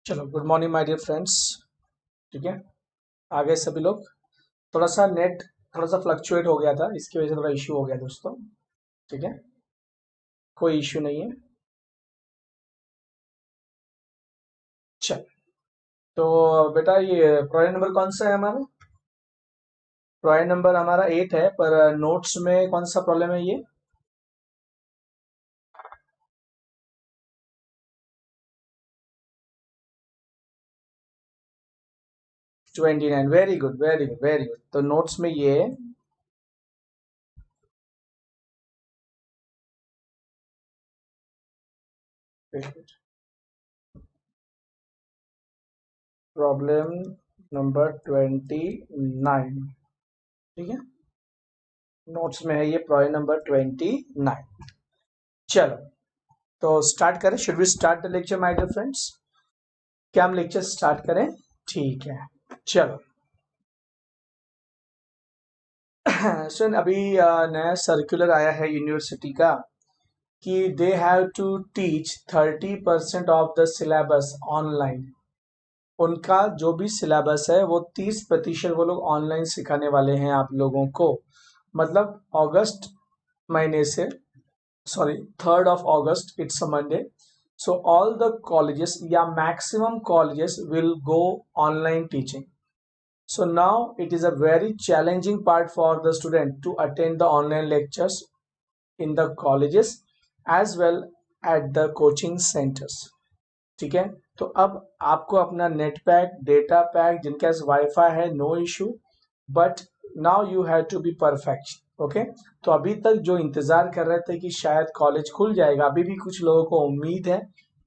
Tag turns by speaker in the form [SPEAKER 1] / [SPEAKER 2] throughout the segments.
[SPEAKER 1] चलो, good morning my dear friends. ठीक है, आ गए सभी लोग। थोड़ा सा नेट थोड़ा सा फ्लक्चुएट हो गया था, इसकी वजह से थोड़ा इश्यू हो गया दोस्तों। ठीक है, कोई इश्यू नहीं है। चल, तो बेटा ये प्रोजेक्ट नंबर कौन सा है हमारा? प्रोजेक्ट नंबर हमारा 8 है, पर नोट्स में कौन सा प्रॉब्लम है ये? Twenty nine. Very good, very good, very good. तो नोट्स में ये प्रॉब्लम नंबर 29। ठीक है, नोट्स में है ये प्रॉब्लम नंबर 29। चलो, तो स्टार्ट करें। Should we start the lecture my dear friends? क्या हम लेक्चर स्टार्ट करें? ठीक है, चलो। सुन, अभी नया सर्कुलर आया है यूनिवर्सिटी का कि they have to teach 30% of the syllabus online. उनका जो भी सिलेबस है वो 30% वो लोग ऑनलाइन सिखाने वाले हैं आप लोगों को। मतलब अगस्त महीने से, sorry, 3rd of August, it's a Monday. So all the colleges, yeah, maximum colleges will go online teaching. So now it is a very challenging part for the student to attend the online lectures in the colleges as well at the coaching centers. ठीक है, तो अब आपको अपना net pack, data pack, जिनके पास WiFi है, no issue, but now you have to be perfect. Okay, तो अभी तक जो इंतजार कर रहे थे कि शायद कॉलेज खुल जाएगा, अभी भी कुछ लोगों को उम्मीद है,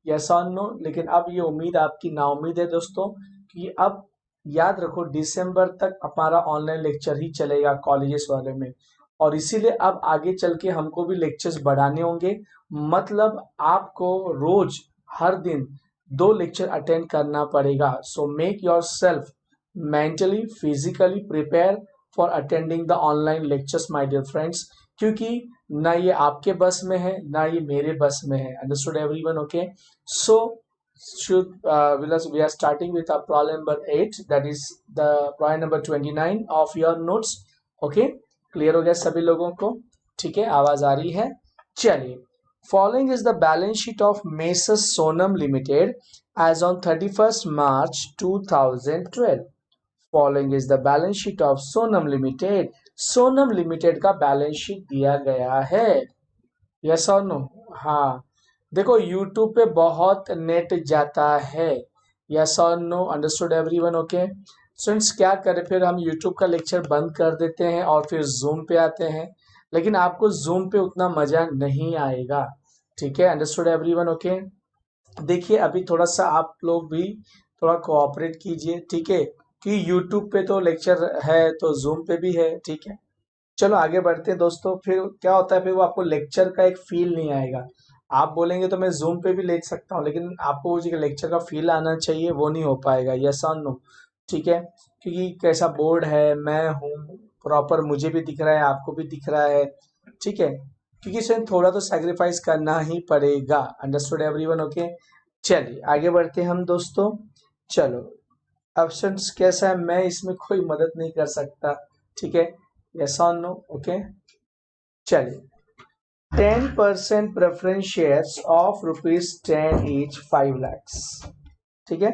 [SPEAKER 1] यस और नो, लेकिन अब ये उम्मीद आपकी नाउम्मीद है दोस्तों। कि अब याद रखो, दिसंबर तक हमारा ऑनलाइन लेक्चर ही चलेगा कॉलेजेस वाले में। और इसीलिए अब आगे चल के हमको भी लेक्चर्स बढ़ाने होंगे। मतलब आपको रोज, हर दिन 2 लेक्चर अटेंड करना पड़ेगा। So make yourself mentally physically prepare for attending the online lectures my dear friends. क्योंकि ना ये आपके बस में है, ना ये मेरे बस में है। Understood everyone? Okay, so should we are starting with our problem number 8, that is the problem number 29 of your notes. Okay, clear हो गया सभी लोगों को? ठीक है, आवाज आ रही है? चलिए, following is the balance sheet of Mesus Sonam Limited as on 31st March 2012. Following is the balance sheet of Sonam Limited. Sonam limited का बैलेंस शीट दिया गया है। यस और नो? हाँ, देखो यूट्यूब पे बहुत नेट जाता है। यस और no? Understood everyone? Okay, students, क्या करें फिर? हम यूट्यूब का लेक्चर बंद कर देते हैं और फिर जूम पे आते हैं, लेकिन आपको जूम पे उतना मजा नहीं आएगा। ठीक है, अंडरस्टूड एवरीवन? ओके, देखिए अभी थोड़ा सा आप लोग भी थोड़ा कोऑपरेट कीजिए, ठीक है? कि यूट्यूब पे तो लेक्चर है तो जूम पे भी है, ठीक है? चलो आगे बढ़ते हैं दोस्तों। फिर क्या होता है, फिर वो आपको लेक्चर का एक फील नहीं आएगा। आप बोलेंगे तो मैं जूम पे भी ले सकता हूँ, लेकिन आपको वो जो लेक्चर का फील आना चाहिए वो नहीं हो पाएगा। यस और नो? ठीक है, क्योंकि कैसा बोर्ड है, मैं हूँ प्रॉपर, मुझे भी दिख रहा है, आपको भी दिख रहा है। ठीक है, क्योंकि इसमें थोड़ा तो सैक्रिफाइस करना ही पड़ेगा। Understood everyone? ओके, चलिए आगे बढ़ते हैं हम दोस्तों। चलो, ऑप्शंस कैसा है, मैं इसमें कोई मदद नहीं कर सकता। ठीक है, यस और नो? ओके, चलिए। 10% preference shares of ₹10 each, 5 lakhs। ठीक है,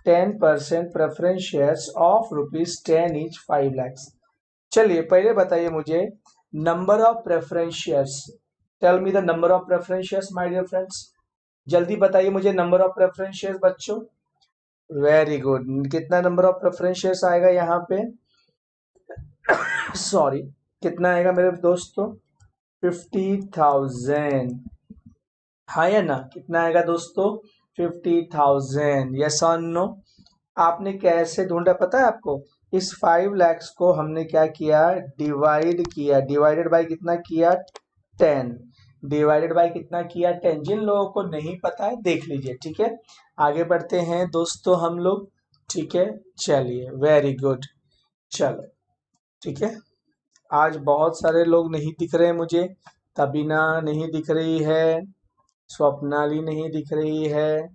[SPEAKER 1] 10% preference shares of ₹10 each, 5 lakhs। चलिए पहले बताइए मुझे number of preference shares. Tell me the number of preference shares my dear friends. जल्दी बताइए मुझे नंबर ऑफ प्रेफरेंस शेयर्स बच्चों। वेरी गुड, कितना नंबर ऑफ प्रेफरेंस शेयर्स आएगा यहाँ पे? सॉरी, कितना आएगा मेरे दोस्तों? 50,000। हाँ या ना? कितना आएगा दोस्तों? 50,000। यस और नो? आपने कैसे ढूंढा पता है आपको? इस 5 lakhs को हमने क्या किया? डिवाइड किया। डिवाइडेड बाय कितना किया? 10। डिवाइडेड बाय कितना किया? 10। जिन लोगों को नहीं पता है देख लीजिए। ठीक है, आगे बढ़ते हैं दोस्तों हम लोग। ठीक है, चलिए, वेरी गुड। चलो, ठीक है, आज बहुत सारे लोग नहीं दिख रहे हैं मुझे। तबीना नहीं दिख रही है, स्वप्नाली नहीं दिख रही है,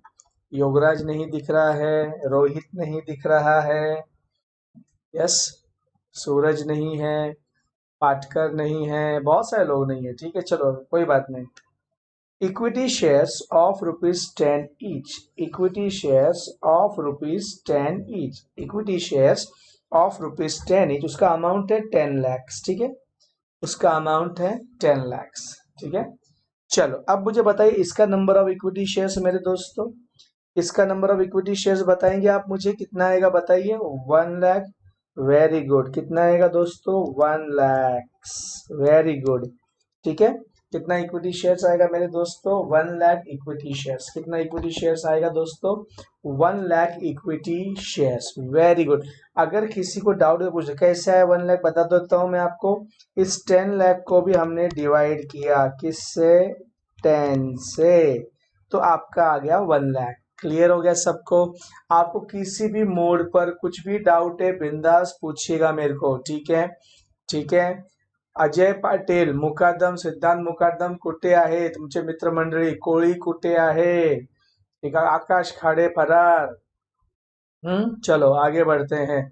[SPEAKER 1] योगराज नहीं दिख रहा है, रोहित नहीं दिख रहा है, यस, सूरज नहीं है, पाटकर नहीं है, बहुत सारे लोग नहीं है। ठीक है, चलो कोई बात नहीं। Equity shares of ₹10 each, equity shares of ₹10 each, equity shares of ₹10 each, उसका अमाउंट है 10 lakhs। ठीक है, उसका अमाउंट है 10 lakhs। ठीक है, चलो अब मुझे बताइए इसका नंबर ऑफ इक्विटी शेयर्स मेरे दोस्तों, इसका नंबर ऑफ इक्विटी शेयर्स बताएंगे आप मुझे कितना आएगा, बताइए। 1 लाख, वेरी गुड। कितना आएगा दोस्तों, 1 lakhs, वेरी गुड। ठीक है, कितना इक्विटी शेयर्स आएगा मेरे दोस्तों, 1 लाख इक्विटी शेयर्स। कितना इक्विटी शेयर्स आएगा दोस्तों, 1 lakh equity shares, very good. अगर किसी को डाउट है पूछे कैसे आया 1 लाख, बता देता हूं मैं आपको। इस 10 लाख को भी हमने डिवाइड किया, किससे, 10 से, तो आपका आ गया 1 लाख। क्लियर हो गया सबको। आपको किसी भी मोड पर कुछ भी डाउट है बिंदास पूछिएगा मेरे को, ठीक है, ठीक है। अजय पाटील मुकादम, सिद्धांत मुकादम कुठे आहे, तुमचे मित्रमंडळी कोळी कुठे आहे, ठीक है, आकाश खाड़े फरार। चलो आगे बढ़ते हैं।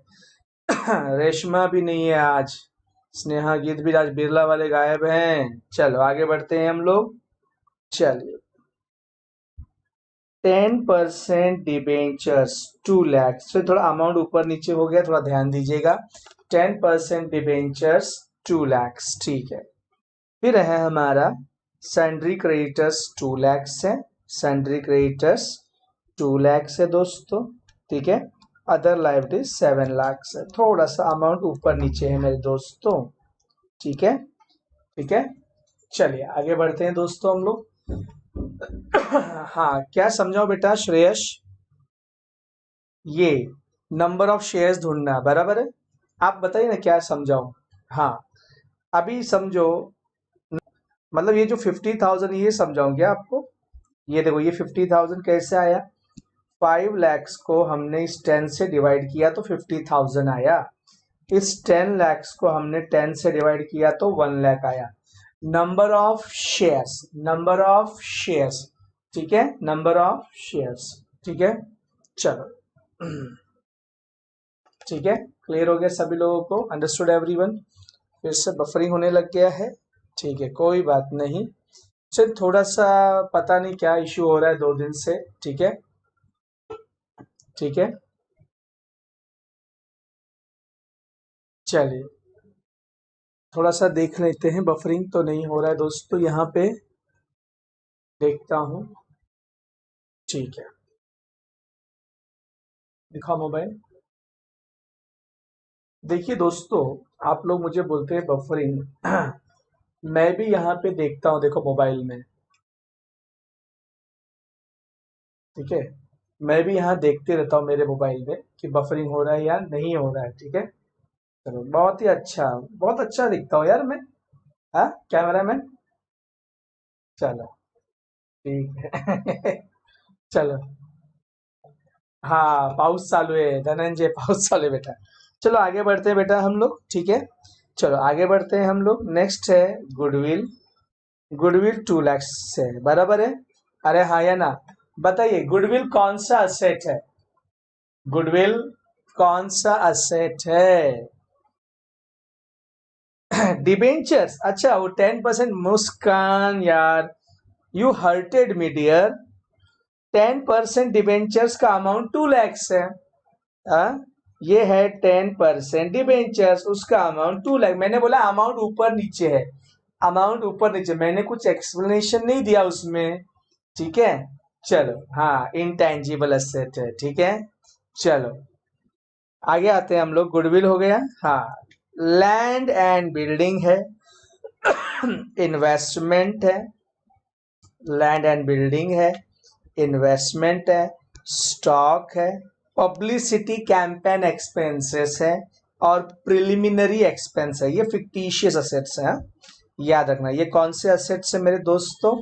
[SPEAKER 1] रेशमा भी नहीं है आज, स्नेहा गीत भी आज, बिरला वाले गायब हैं। चलो आगे बढ़ते हैं हम लोग। चलिए, 10% डिबेंचर्स 2 लाख, से थोड़ा अमाउंट ऊपर नीचे हो गया, थोड़ा ध्यान दीजिएगा। 10% डिबेंचर्स 2 lakhs, ठीक है। फिर है हमारा सैंड्री क्रेडिटर्स 2 lakhs है, सैंड्री क्रेडिटर्स 2 lakhs है दोस्तों। ठीक है, अदर लायबिलिटी 7 lakhs है, थोड़ा सा अमाउंट ऊपर नीचे है मेरे दोस्तों। ठीक है, ठीक है, चलिए आगे बढ़ते हैं दोस्तों हम लोग। हाँ, क्या समझाओ बेटा श्रेयस, ये नंबर ऑफ शेयर्स ढूंढना बराबर है, आप बताइए ना क्या समझाओ। हाँ, अभी समझो, मतलब ये जो 50,000 ये समझाऊं क्या आपको। ये देखो, ये 50,000 कैसे आया, 5 lakhs को हमने इस 10 से डिवाइड किया तो 50,000 आया, इस 10 lakhs को हमने 10 से डिवाइड किया तो 1 लाख आया। Number of shares, number of shares, ठीक है, नंबर ऑफ शेयर्स। ठीक है, चलो, ठीक है, क्लियर हो गया सभी लोगों को, अंडरस्टूड एवरीवन। फिर से बफरिंग होने लग गया है, ठीक है, कोई बात नहीं। चल, थोड़ा सा पता नहीं क्या इश्यू हो रहा है 2 दिन से। ठीक है, ठीक है, चलिए थोड़ा सा देख लेते हैं, बफरिंग तो नहीं हो रहा है दोस्तों यहाँ पे, देखता हूँ। ठीक है, दिखाओ मोबाइल। देखिए दोस्तों, आप लोग मुझे बोलते हैं बफरिंग, मैं भी यहाँ पे देखता हूँ, देखो मोबाइल में। ठीक है, मैं भी यहाँ देखते रहता हूँ मेरे मोबाइल में कि बफरिंग हो रहा है या नहीं हो रहा है। ठीक है, चलो, बहुत ही अच्छा, बहुत अच्छा दिखता हूँ यार मैं, हाँ कैमरा मैन। चलो ठीक है। चलो, हाँ पाउस चालू है धनंजय, पाउस चालू है बेटा। चलो आगे बढ़ते हैं बेटा हम लोग, ठीक है, चलो आगे बढ़ते हैं हम लोग। नेक्स्ट है गुडविल, गुडविल 2 lakhs है, बराबर है। अरे हाँ या ना, बताइए गुडविल कौन सा असेट है, गुडविल कौन सा असेट है। डिबेंचर्स, अच्छा वो 10%, मुस्कान यार, you hurted me dear. 10% debentures का अमाउंट 2 lakhs है। आ? ये है 10% डिबेंचर्स, उसका अमाउंट 2 लाख। मैंने बोला अमाउंट ऊपर नीचे है, अमाउंट ऊपर नीचे, मैंने कुछ एक्सप्लेनेशन नहीं दिया उसमें। ठीक है, चलो, हाँ इनटेंजिबल एसेट है। ठीक है, चलो आगे आते हैं हम लोग। गुडविल हो गया, हाँ। लैंड एंड बिल्डिंग है, इन्वेस्टमेंट है, लैंड एंड बिल्डिंग है, इन्वेस्टमेंट है, स्टॉक है, पब्लिसिटी कैंपेन एक्सपेंसेस है, और प्रिलिमिनरी एक्सपेंस है। ये फिक्टिशियस असेट्स हैं, याद रखना। ये कौन से असेट्स है मेरे दोस्तों,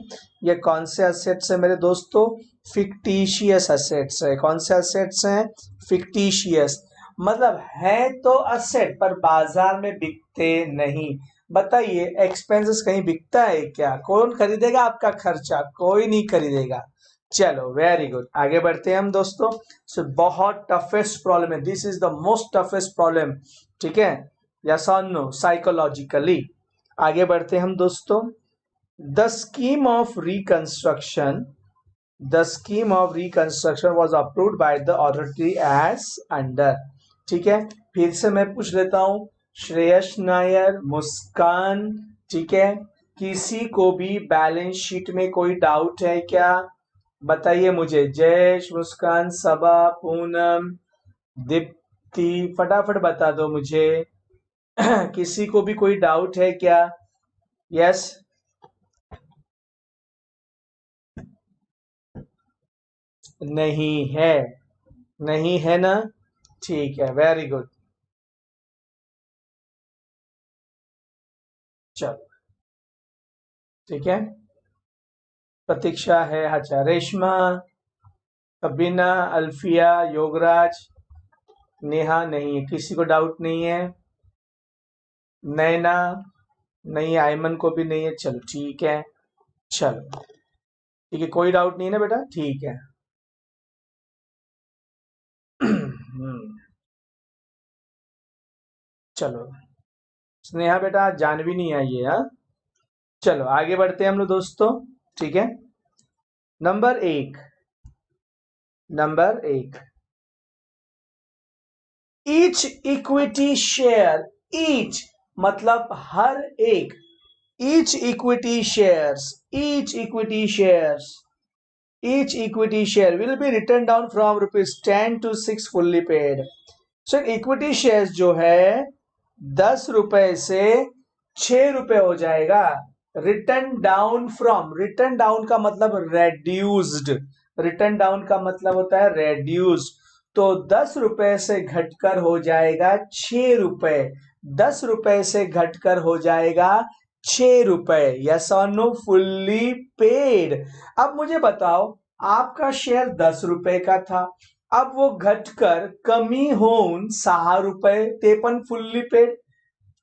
[SPEAKER 1] ये कौन से असेट्स है मेरे दोस्तों, फिक्टिशियस असेट्स है। कौन से असेट्स हैं, फिक्टिशियस, मतलब है तो असेट पर बाजार में बिकते नहीं। बताइए एक्सपेंसेस कहीं बिकता है क्या, कौन खरीदेगा आपका खर्चा, कोई नहीं खरीदेगा। चलो वेरी गुड, आगे बढ़ते हैं हम दोस्तों। सो बहुत टफेस्ट प्रॉब्लम है, this is the most toughest problem, ठीक है, यस और नो, साइकोलॉजिकली। आगे बढ़ते हैं हम दोस्तों। The scheme of reconstruction, the scheme of reconstruction was approved by the authority as under. ठीक है, फिर से मैं पूछ लेता हूं, श्रेयस नायर, मुस्कान, ठीक है, किसी को भी बैलेंस शीट में कोई डाउट है क्या? बताइए मुझे, जयेश, मुस्कान, सबा, पूनम, दीप्ति, फटाफट बता दो मुझे। किसी को भी कोई डाउट है क्या? यस, नहीं है, नहीं है ना? ठीक है, वेरी गुड। चलो, ठीक है, प्रतीक्षा है, अच्छा, रेशमा, अबिना, अल्फिया, योगराज, नेहा नहीं है, किसी को डाउट नहीं है, नैना नहीं है, आयमन को भी नहीं है, चलो ठीक है, चलो ठीक है, कोई डाउट नहीं है ना बेटा, ठीक है। चलो, स्नेहा बेटा आज जानवी नहीं आई है, हाँ। चलो आगे बढ़ते हैं हम लोग दोस्तों, ठीक है। नंबर एक, नंबर एक, ईच इक्विटी शेयर, ईच मतलब हर एक, each equity shares, each equity shares, each equity share will be written down from rupees 10 to 6 fully paid। So equity shares जो है 10 रुपए से 6 रुपए हो जाएगा। Return down from, return down का मतलब रेड्यूस्ड, रिटर्न डाउन का मतलब होता है रेड्यूस्ड। तो 10 रुपए से घटकर हो जाएगा 6 रुपए, 10 रुपए से घटकर हो जाएगा 6 रुपए, यस और नो, फुल्ली पेड। अब मुझे बताओ, आपका शेयर 10 रुपए का था, अब वो घटकर कमी होऊन 6 रुपए, ते पण फुल्ली पेड,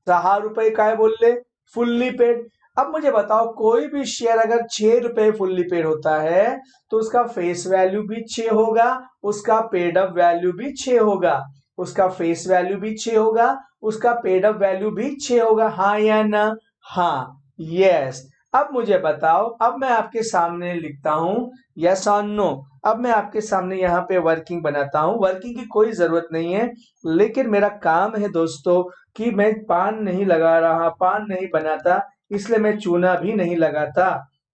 [SPEAKER 1] 6 रुपए काय बोलले, फुल्ली पेड। अब मुझे बताओ, कोई भी शेयर अगर 6 रुपए फुल्ली पेड होता है तो उसका फेस वैल्यू भी 6 होगा, उसका पेड अप वैल्यू भी 6 होगा, उसका फेस वैल्यू भी 6 होगा, उसका पेड अप वैल्यू भी 6 होगा, हाँ या ना? हाँ, यस। अब मुझे बताओ, अब मैं आपके सामने लिखता हूं यस और नो। अब मैं आपके सामने यहाँ पे वर्किंग बनाता हूं, वर्किंग की कोई जरूरत नहीं है, लेकिन मेरा काम है दोस्तों कि मैं पान नहीं लगा रहा, पान नहीं बनाता, इसलिए मैं चूना भी नहीं लगाता,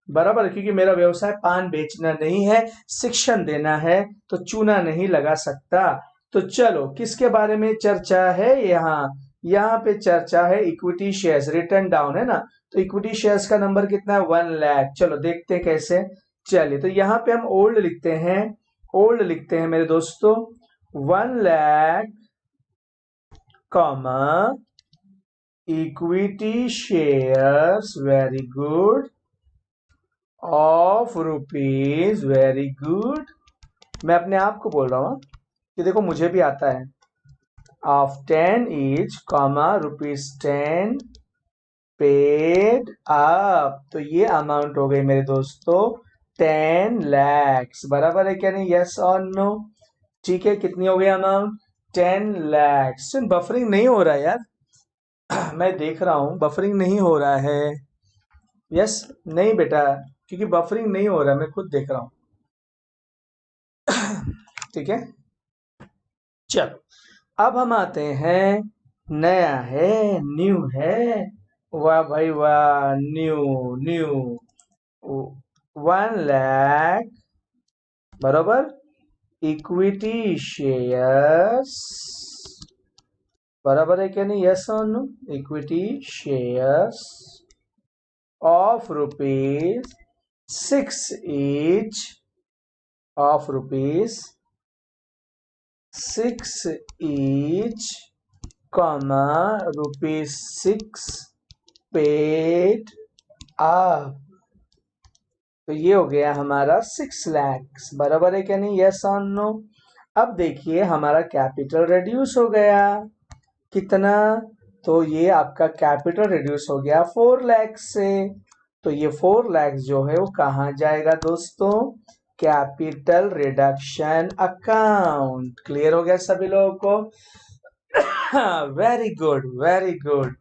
[SPEAKER 1] बराबर, क्योंकि मेरा व्यवसाय पान बेचना नहीं है, शिक्षण देना है, तो चूना नहीं लगा सकता। तो चलो, किसके बारे में चर्चा है यहाँ? यहाँ पे चर्चा है इक्विटी शेयर्स, रिटर्न डाउन है ना, तो इक्विटी शेयर्स का नंबर कितना है? 1 लाख। चलो देखते हैं कैसे। चलिए, तो यहाँ पे हम ओल्ड लिखते हैं, ओल्ड लिखते हैं मेरे दोस्तों, 1 lakh comma equity shares, very good, of rupees, very good. मैं अपने आप को बोल रहा हूं कि देखो मुझे भी आता है, of 10 each comma rupees 10 paid up, तो ये अमाउंट हो गई मेरे दोस्तों 10 lakhs, बराबर है क्या नहीं? यस और नो? ठीक है, कितनी हो गई अमाउंट? 10 lakhs। बफरिंग नहीं हो रहा है यार, मैं देख रहा हूं बफरिंग नहीं हो रहा है। यस, नहीं बेटा, क्योंकि बफरिंग नहीं हो रहा है, मैं खुद देख रहा हूं। ठीक है, चलो अब हम आते हैं, नया है, न्यू है, वाह भाई वाह, न्यू, न्यू, 1 लाख बराबर इक्विटी शेयर्स, बराबर है क्या नहीं? यस और no? Equity shares of rupees 6 each, of rupees 6 each comma rupees 6 paid up, तो ये हो गया हमारा 6 lakhs, बराबर है क्या नहीं? यस और नो? अब देखिए हमारा कैपिटल रिड्यूस हो गया, कितना? तो ये आपका कैपिटल रिड्यूस हो गया 4 lakhs से, तो ये 4 lakhs जो है वो कहाँ जाएगा दोस्तों? Capital reduction account. क्लियर हो गया सभी लोगों को? Very good, very good.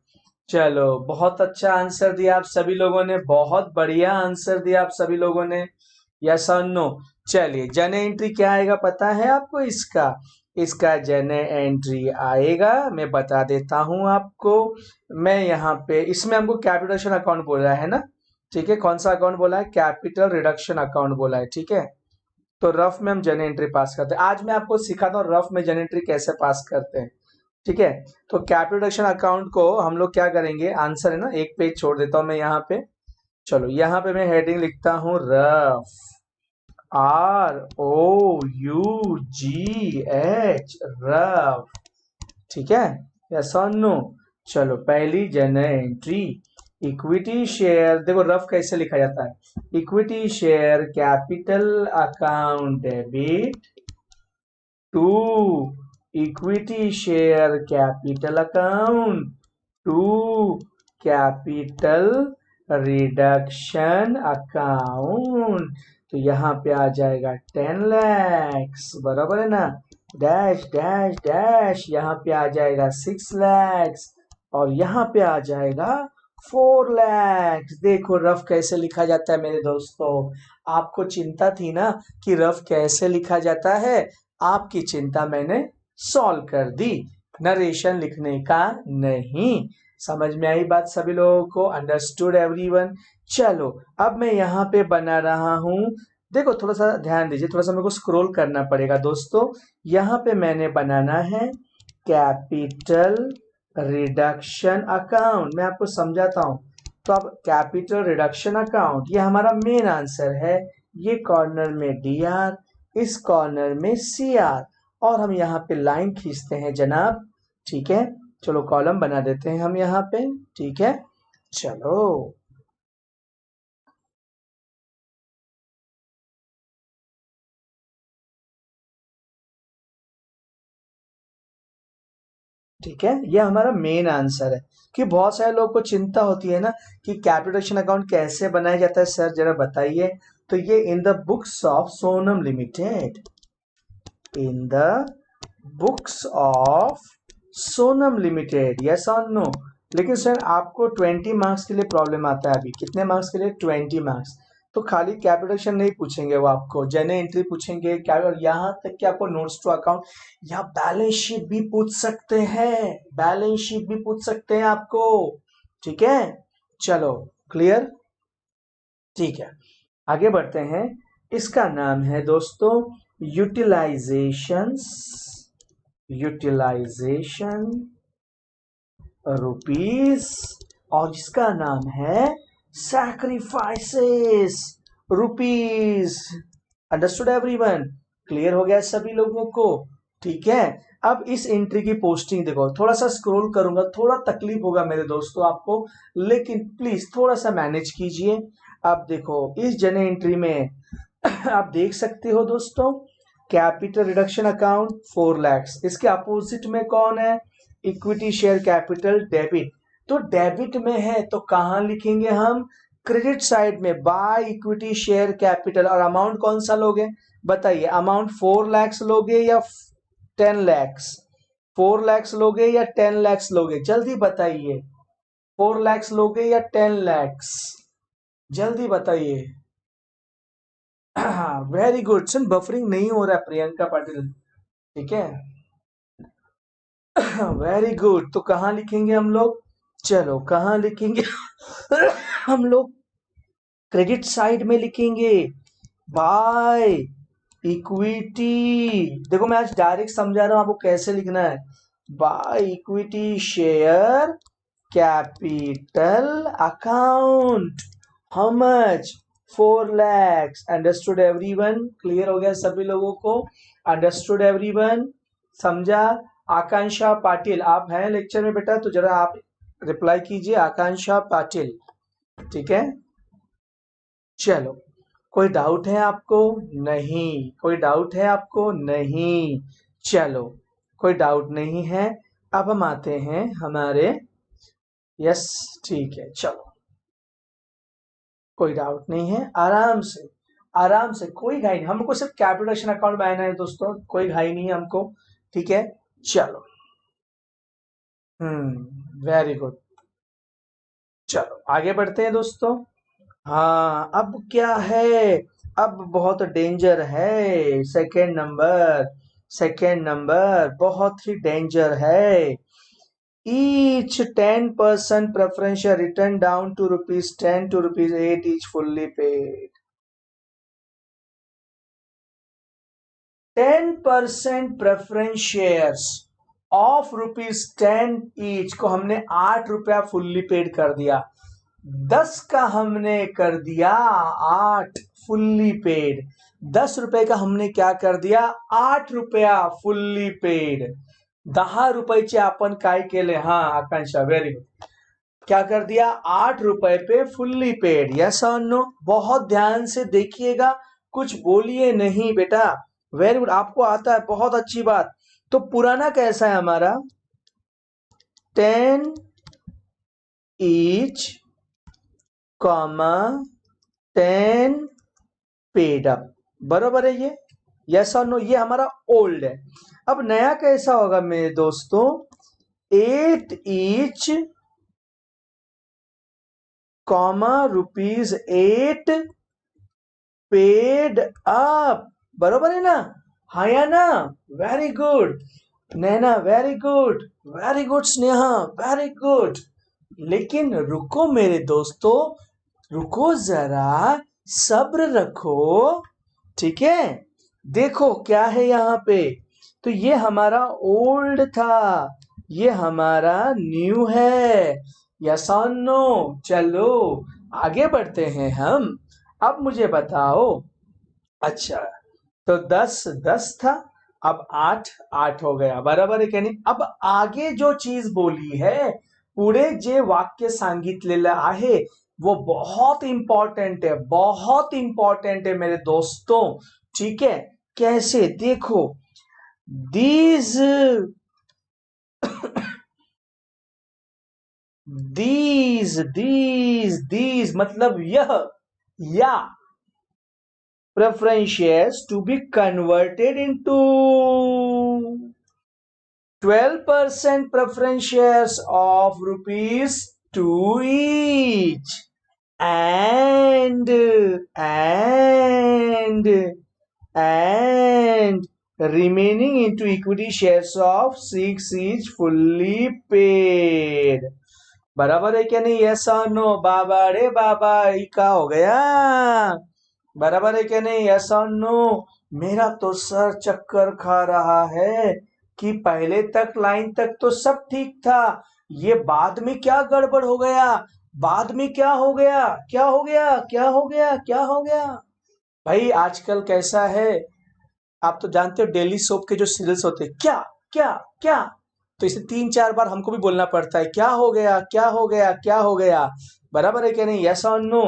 [SPEAKER 1] चलो, बहुत अच्छा आंसर दिया आप सभी लोगों ने, बहुत बढ़िया आंसर दिया आप सभी लोगों ने। यस और नो? चलिए, जर्नल एंट्री क्या आएगा पता है आपको इसका? इसका जर्नल एंट्री आएगा, मैं बता देता हूं आपको। मैं यहाँ पे, इसमें हमको कैपिटल रिडक्शन अकाउंट बोल रहा है ना? ठीक है, कौन सा अकाउंट बोला है? कैपिटल रिडक्शन अकाउंट बोला है, ठीक है। तो रफ में हम जर्नल एंट्री पास करते हैं। आज मैं आपको सिखाता हूँ रफ में जर्नल एंट्री कैसे पास करते हैं, ठीक है। तो कैपिटल रिडक्शन अकाउंट को हम लोग क्या करेंगे, आंसर है ना, एक पेज छोड़ देता हूं मैं यहाँ पे। चलो, यहाँ पे मैं हेडिंग लिखता हूँ रफ, ROUGH, रफ, ठीक है। यस और नो? चलो, पहली जर्नल एंट्री, इक्विटी शेयर। देखो रफ कैसे लिखा जाता है, equity share capital account debit to equity share capital account to capital reduction account. तो यहाँ पे आ जाएगा 10 लैक्स, बराबर है ना? डैश डैश डैश, यहाँ पे आ जाएगा 6 लैक्स, और यहाँ पे आ जाएगा 4 लैक्स। देखो रफ कैसे लिखा जाता है मेरे दोस्तों। आपको चिंता थी ना कि रफ कैसे लिखा जाता है, आपकी चिंता मैंने सॉल्व कर दी, नरेशन लिखने का नहीं। समझ में आई बात सभी लोगों को? Understood everyone? चलो, अब मैं यहाँ पे बना रहा हूँ। देखो, थोड़ा सा ध्यान दीजिए, थोड़ा सा मेरे को स्क्रॉल करना पड़ेगा दोस्तों। यहाँ पे मैंने बनाना है कैपिटल रिडक्शन अकाउंट। मैं आपको समझाता हूँ। तो अब कैपिटल रिडक्शन अकाउंट, ये हमारा मेन आंसर है। ये कॉर्नर में DR, इस कॉर्नर में CR, और हम यहाँ पे लाइन खींचते हैं जनाब, ठीक है। चलो, कॉलम बना देते हैं हम यहाँ पे, ठीक है। चलो, ठीक है, ये हमारा मेन आंसर है। कि बहुत सारे लोगों को चिंता होती है ना कि कैपिटल अकाउंट कैसे बनाया जाता है, सर जरा बताइए। तो ये in the books of Sonam limited, in the books of Sonam limited, yes और नो? लेकिन सर आपको 20 मार्क्स के लिए प्रॉब्लम आता है। अभी कितने मार्क्स के लिए? 20 मार्क्स। तो खाली कैपिटल नहीं पूछेंगे, वो आपको जर्नल एंट्री पूछेंगे, क्या, और यहाँ तक कि आपको नोट्स टू अकाउंट या बैलेंस शीट भी पूछ सकते हैं, बैलेंस शीट भी पूछ सकते हैं आपको, ठीक है। चलो, क्लियर? ठीक है, आगे बढ़ते हैं। इसका नाम है दोस्तों यूटिलाइजेशंस, यूटिलाइजेशन रुपीस, और जिसका नाम है sacrifices rupees. Understood everyone? Clear हो गया सभी लोगों को? ठीक है। अब इस एंट्री की पोस्टिंग देखो, थोड़ा सा स्क्रॉल करूंगा, थोड़ा तकलीफ होगा मेरे दोस्तों आपको, लेकिन प्लीज थोड़ा सा मैनेज कीजिए। अब देखो, इस जर्नल एंट्री में आप देख सकते हो दोस्तों, कैपिटल रिडक्शन अकाउंट 4 लैक्स, इसके अपोजिट में कौन है? Equity share capital debit. तो डेबिट में है तो कहां लिखेंगे हम? क्रेडिट साइड में, बाय इक्विटी शेयर कैपिटल। और अमाउंट कौन सा लोगे बताइए? अमाउंट 4 लैक्स लोगे या 10 लैक्स? 4 लैक्स लोगे या 10 लैक्स लोगे? जल्दी बताइए, 4 लैक्स लोगे या 10 लैक्स? जल्दी बताइए। वेरी गुड सन, बफरिंग नहीं हो रहा है प्रियंका पाटिल, ठीक है। Very good. तो कहाँ लिखेंगे हम लोग? चलो, कहाँ लिखेंगे? हम लोग क्रेडिट साइड में लिखेंगे, बाय इक्विटी। देखो, मैं आज डायरेक्ट समझा रहा हूं आपको कैसे लिखना है। By equity share capital account, how much? 4 lakhs. Understood everyone? Clear हो गया सभी लोगों को? Understood everyone? समझा? आकांक्षा पाटिल, आप हैं लेक्चर में बेटा? तो जरा आप रिप्लाई कीजिए, आकांक्षा पाटिल, ठीक है। चलो, कोई डाउट है आपको? नहीं। कोई डाउट है आपको? नहीं। चलो, कोई डाउट नहीं है। अब हम आते हैं हमारे, यस, ठीक है, चलो, कोई डाउट नहीं है, आराम से आराम से, कोई घाई नहीं, हमको सिर्फ कैपिटल अकाउंट में आना है दोस्तों, कोई घाई नहीं है हमको, ठीक है। चलो, वेरी गुड। चलो आगे बढ़ते हैं दोस्तों। हाँ, अब क्या है, अब बहुत डेंजर है, सेकेंड नंबर बहुत ही डेंजर है। Each 10% preference share written down to rupees 10 to rupees 8 each fully paid. 10% preference shares of rupees 10 each को हमने 8 रुपया फुल्ली पेड कर दिया। 10 का हमने कर दिया 8 फुल्ली पेड। 10 रुपए का हमने क्या कर दिया, 8 रुपया फुल्ली पेड। 10 रुपयाचे आपण काय केले, हाँ आकांक्षा वेरी गुड, क्या कर दिया, 8 रुपए पे फुल्ली पेड। यस और नो, बहुत ध्यान से देखिएगा, कुछ बोलिए नहीं बेटा। वेरी गुड, आपको आता है, बहुत अच्छी बात। तो पुराना कैसा है हमारा, 10 ईच कॉमा 10 पेड अप, बरोबर है ये, यस और नो, ये हमारा ओल्ड है। अब नया कैसा होगा मेरे दोस्तों, 8 each comma rupees 8 paid up, बरोबर है ना, हाँ या ना, very good Naina, very good, very good Sneha, very good. लेकिन रुको मेरे दोस्तों, रुको जरा, सब्र रखो, ठीक है। देखो क्या है यहाँ पे, तो ये हमारा ओल्ड था, ये हमारा न्यू है, यस और नो। चलो आगे बढ़ते हैं हम। अब मुझे बताओ, अच्छा, तो 10 था, अब 8 हो गया, बराबर है क्या नहीं। अब आगे जो चीज बोली है, पुढे जे वाक्य सांगितलेलं आहे वो बहुत इंपॉर्टेंट है, बहुत इंपॉर्टेंट है मेरे दोस्तों, ठीक है। कैसे, देखो, दीज दीज मतलब यह, या preference shares to be converted into 12% preference shares of rupees 2 each, and and and remaining into equity shares of 6 each fully paid, बराबर है क्या नहीं, ऐसा नो, बाबा रे बाबा, ये क्या हो गया, बराबर है क्या नहीं, ऐसा नो। मेरा तो सर चक्कर खा रहा है कि पहले तक लाइन तक तो सब ठीक था, ये बाद में क्या गड़बड़ हो गया, बाद में क्या हो गया, क्या हो गया, क्या हो गया, क्या हो गया। भाई आजकल कैसा है, आप तो जानते हो डेली सोप के जो सीरियल्स होते हैं, क्या क्या क्या, तो इसे 3-4 बार हमको भी बोलना पड़ता है, क्या हो गया, क्या हो गया, क्या हो गया, बराबर है क्या नहीं, यस और नो,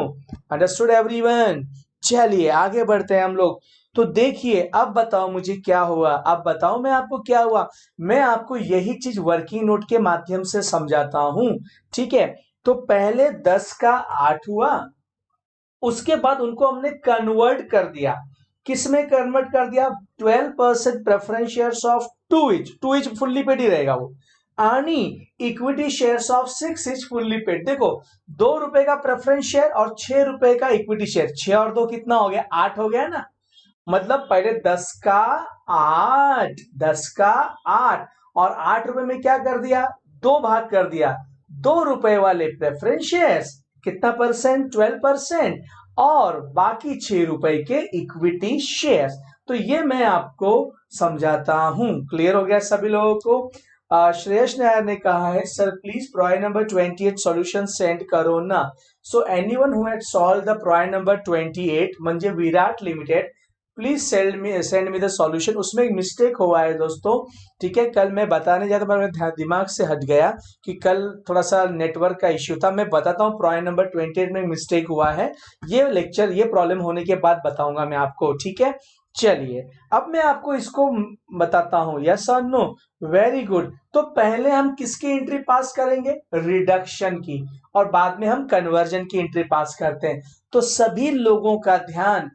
[SPEAKER 1] अंडरस्टूड एवरीवन। चलिए आगे बढ़ते हैं हम लोग। तो देखिए, अब बताओ मुझे क्या हुआ, अब बताओ मैं आपको क्या हुआ, मैं आपको यही चीज वर्किंग नोट के माध्यम से समझाता हूं, ठीक है। तो पहले 10 का 8 हुआ, उसके बाद उनको हमने कन्वर्ट कर दिया, किसमें कन्वर्ट कर दिया, 12% preference shares of 2 each, 2 each fully paid ही रहेगा वो, आणि equity shares of 6 each fully paid. देखो, 2 रुपए का प्रेफरेंस शेयर और 6 रुपए का इक्विटी शेयर, 6 और 2 कितना हो गया, 8 हो गया ना। मतलब पहले 10 का 8, 10 का 8, और 8 रुपए में क्या कर दिया, 2 भाग कर दिया, 2 रुपए वाले प्रेफरेंस शेयर्स कितना परसेंट, 12%, और बाकी 6 रुपए के इक्विटी शेयर्स। तो ये मैं आपको समझाता हूं, क्लियर हो गया सभी लोगों को। श्रेयस नायर ने कहा है, sir please problem number 28 solution send करो ना। So anyone who had solve the problem number 28 म्हणजे Virat limited, please send me the solution. उसमें एक मिस्टेक हुआ है दोस्तों, ठीक है, कल मैं बताने जाता मेरे दिमाग से हट गया कि कल थोड़ा सा नेटवर्क का इश्यू था। मैं बताता हूँ, प्रॉब्लम नंबर 28 में मिस्टेक हुआ है, ये लेक्चर, ये प्रॉब्लम होने के बाद बताऊंगा मैं आपको, ठीक है। चलिए अब मैं आपको इसको बताता हूं, यस और नो। Very good. तो पहले हम किसकी एंट्री पास करेंगे? रिडक्शन की, और बाद में हम कन्वर्जन की एंट्री पास करते हैं। तो सभी लोगों का ध्यान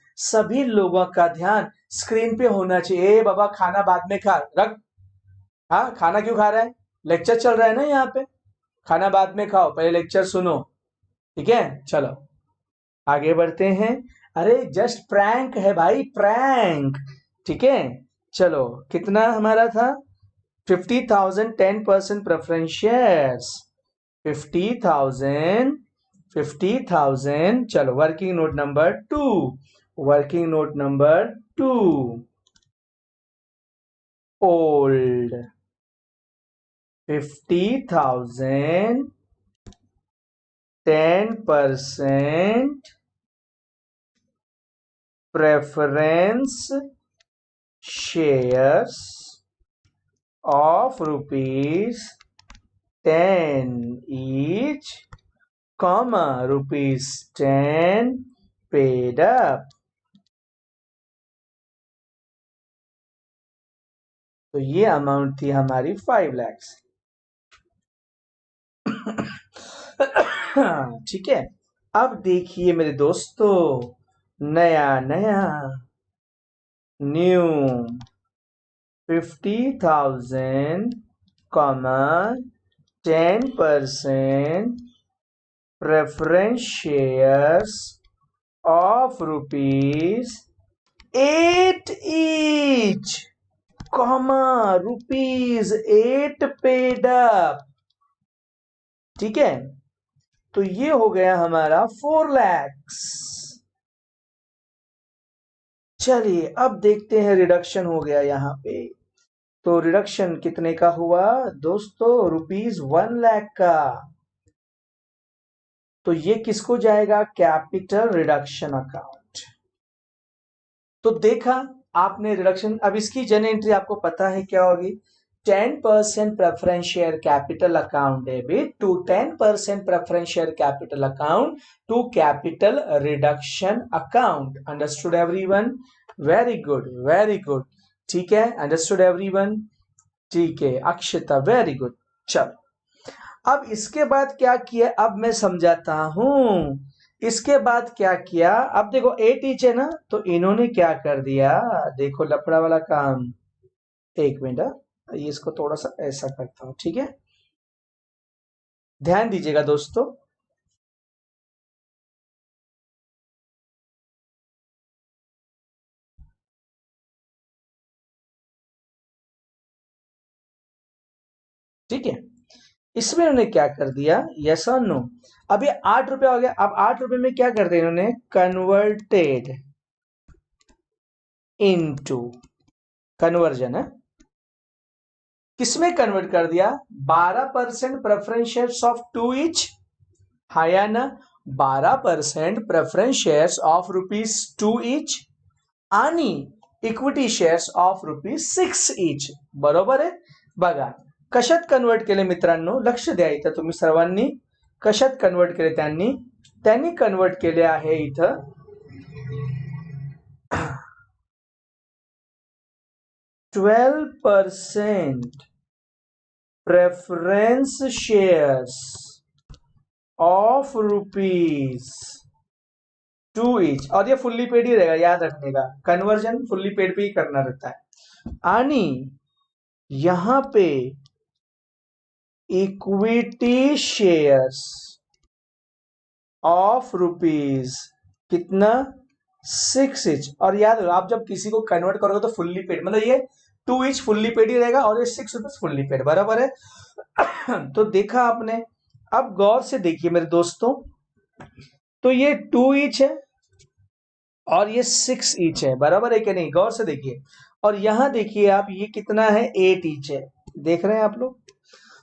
[SPEAKER 1] स्क्रीन पे होना चाहिए। ए बाबा, खाना बाद में खा, रख। हाँ, खाना क्यों खा रहा है? लेक्चर चल रहा है ना यहाँ पे। खाना बाद में खाओ, पहले लेक्चर सुनो। ठीक है, चलो आगे बढ़ते हैं। अरे जस्ट प्रैंक है भाई, प्रैंक। ठीक है, चलो कितना हमारा था? 50,000, 10% प्रेफरेंस शेयर्स। 50,000, 50,000। चलो working note number 2, working note number 2। Old 50,000, 10% preference shares of ₹10 each, comma ₹10 paid up। तो ये अमाउंट थी हमारी 5 lakhs। ठीक है, अब देखिए मेरे दोस्तों, नया नया new 50,000, 10% preference shares of ₹8 each, ₹8 paid up। ठीक है, तो ये हो गया हमारा 4 lakhs। चलिए अब देखते हैं, रिडक्शन हो गया यहाँ पे। तो रिडक्शन कितने का हुआ दोस्तों? ₹1 लाख का। तो ये किसको जाएगा? Capital reduction account. तो देखा आपने रिडक्शन। अब इसकी जन एंट्री आपको पता है क्या होगी? 10% preference share capital account debit to 10% preference share capital account to capital reduction account. Understood everyone? Very good, very good. ठीक है, अंडरस्टूड एवरीवन? ठीक है अक्षता, वेरी गुड। चलो अब इसके बाद क्या किया, अब मैं समझाता हूं। इसके बाद क्या किया, अब देखो 8 इंच है ना, तो इन्होंने क्या कर दिया, देखो लफड़ा वाला काम। एक मिनट, ये इसको थोड़ा सा ऐसा करता हूं, ठीक है, ध्यान दीजिएगा दोस्तों। ठीक है, इसमें उन्होंने क्या कर दिया, यस और नो। अब ये 8 रुपया हो गया। अब 8 रुपए में क्या कर दिया इन्होंने? कन्वर्टेड इनटू, कन्वर्जन है, किसमें कन्वर्ट कर दिया? 12% प्रेफरेंस शेयर्स ऑफ 2 ईच। हाँ या ना? 12% प्रेफरेंस शेयर्स ऑफ ₹2 ईच आणि इक्विटी शेअर्स ऑफ ₹6 ईच। बरोबर आहे? बघा कशात कन्वर्ट केले मित्रांनो, लक्ष द्या इथं तुम्ही सर्वांनी। कशात कन्वर्ट केले त्यांनी? त्यांनी कन्वर्ट केले आहे इथं 12% प्रेफरेंस शेयर्स ऑफ ₹2 ईच। और ये फुल्ली पेड ही रहेगा, याद रखने का, कन्वर्जन फुल्ली पेड पे ही करना रहता है। आणि यहां पे इक्विटी शेयर्स ऑफ कितना? 6 ईच। और याद रखो, आप जब किसी को कन्वर्ट करोगे तो फुल्ली पेड, मतलब ये 2 ईच फुल्ली पेड ही रहेगा और ये ₹6 फुल्ली पेड, बराबर है। तो देखा आपने। अब गौर से देखिए मेरे दोस्तों, तो ये 2 ईच है और ये 6 ईच है, बराबर है कि नहीं? गौर से देखिए। और यहां देखिए आप, ये कितना है? 8 ईच है। देख रहे हैं आप लोग?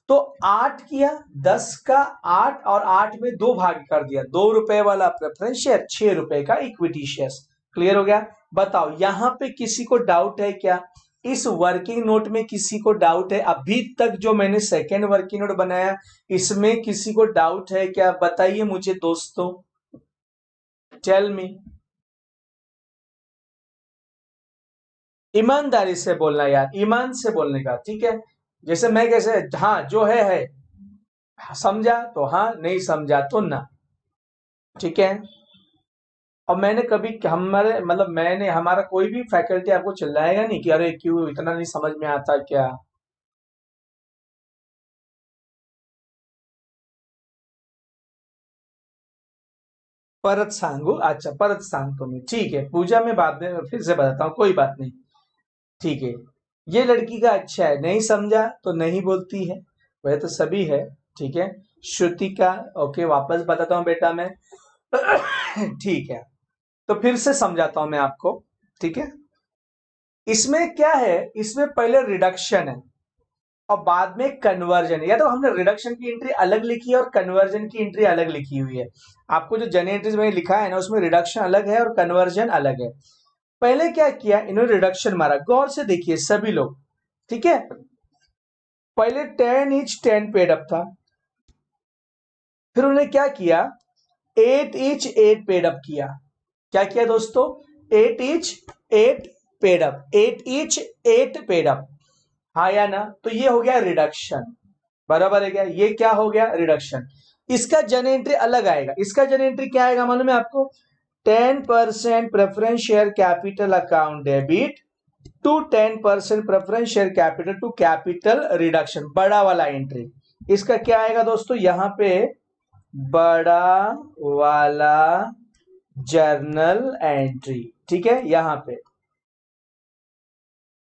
[SPEAKER 1] तो 8 किया, 10 का 8 और 8 में 2 भाग कर दिया। ₹2 वाला प्रेफरेंस शेयर, ₹6 का इक्विटी शेयर। क्लियर हो गया? बताओ यहां पे किसी को डाउट है क्या? इस वर्किंग नोट में किसी को डाउट है? अभी तक जो मैंने सेकेंड वर्किंग नोट बनाया, इसमें किसी को डाउट है क्या? बताइए मुझे दोस्तों, टेल मी। ईमानदारी से बोलना यार, ईमान से बोलने का, ठीक है। जैसे मैं कैसे, हाँ जो है, समझा तो हाँ, नहीं समझा तो ना, ठीक है। और मैंने कभी हमारे मतलब मैंने हमारा कोई भी फैकल्टी आपको चिल्लाएगा नहीं कि अरे क्यों इतना नहीं समझ में आता क्या। परत सांगू, अच्छा परत सांगतो मैं, ठीक है पूजा, में बाद में फिर से बताता हूँ, कोई बात नहीं, ठीक है। ये लड़की का अच्छा है, नहीं समझा तो नहीं बोलती है, वह तो सभी है, ठीक है। श्रुति का, ओके वापस बताता हूँ बेटा मैं, ठीक है। तो फिर से समझाता हूं मैं आपको, ठीक है। इसमें क्या है, इसमें पहले रिडक्शन है और बाद में कन्वर्जन है, या तो हमने रिडक्शन की एंट्री अलग लिखी है और कन्वर्जन की एंट्री अलग लिखी हुई है। आपको जो जर्नल एंट्रीज में लिखा है ना, उसमें रिडक्शन अलग है और कन्वर्जन अलग है। पहले क्या किया इन्होंने, रिडक्शन मारा, गौर से देखिए सभी लोग, ठीक है। पहले 10 each 10 पेड अप था, फिर उन्होंने क्या किया, 8 each 8 पेड अप किया। क्या किया दोस्तों, 8 each 8 paid up, 8 each 8 paid up, हाँ या ना, तो ये हो गया रिडक्शन, बराबर है क्या, ये क्या हो गया रिडक्शन। इसका जन एंट्री अलग आएगा, इसका जन एंट्री क्या आएगा मालूम है आपको, 10% preference share capital account debit to 10% preference share capital to capital reduction, बड़ा वाला एंट्री। इसका क्या आएगा दोस्तों, यहां पे बड़ा वाला जर्नल एंट्री, ठीक है, यहां पे,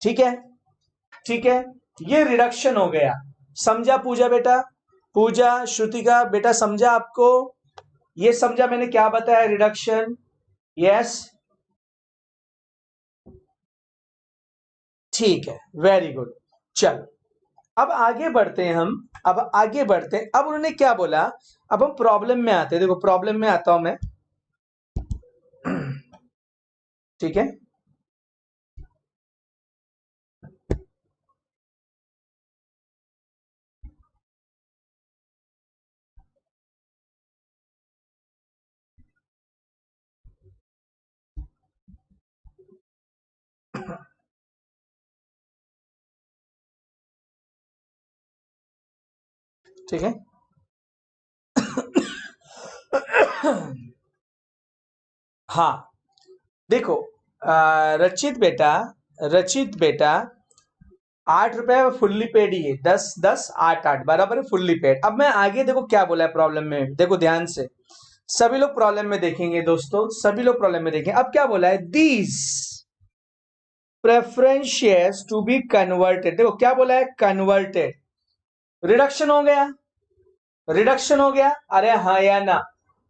[SPEAKER 1] ठीक है, ठीक है। ये रिडक्शन हो गया, समझा पूजा बेटा, पूजा श्रुतिका बेटा समझा आपको, ये समझा मैंने क्या बताया, रिडक्शन, यस, ठीक है, वेरी गुड। चल अब आगे बढ़ते हैं हम, अब आगे बढ़ते हैं, अब उन्होंने क्या बोला, अब हम प्रॉब्लम में आते हैं, देखो प्रॉब्लम में आता हूं मैं, ठीक है। ठीक है, हाँ देखो, रचित बेटा 8 रुपए फुल्ली पेड ही है, 10 10 8 8 बराबर है फुल्ली पेड। अब मैं आगे देखो क्या बोला है प्रॉब्लम में, देखो ध्यान से, सभी लोग प्रॉब्लम में देखेंगे दोस्तों, सभी लोग प्रॉब्लम में देखेंगे। अब क्या बोला है, these preference shares to be converted, देखो क्या बोला है, कन्वर्टेड, रिडक्शन हो गया, रिडक्शन हो गया, अरे हाँ या ना।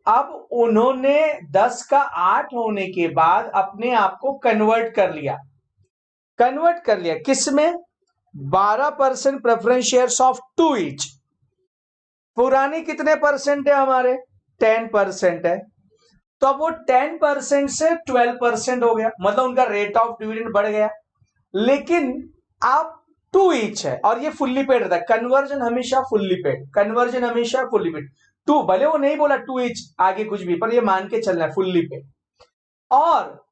[SPEAKER 1] अब उन्होंने 10 का 8 होने के बाद अपने आप को कन्वर्ट कर लिया, कन्वर्ट कर लिया किस में, 12% प्रेफरेंस शेयर्स ऑफ 2 each, पुरानी कितने परसेंट है हमारे, 10% है, तो अब वो 10% से 12% हो गया, मतलब उनका रेट ऑफ डिविडेंड बढ़ गया। लेकिन आप 2 each है और ये फुल्ली पेड रहता है, कन्वर्जन हमेशा फुल्ली पेड, कन्वर्जन हमेशा फुल्ली पेड, टू भले वो नहीं बोला 2 each आगे कुछ भी, पर ये मान के चलना है फुल्ली पेड। और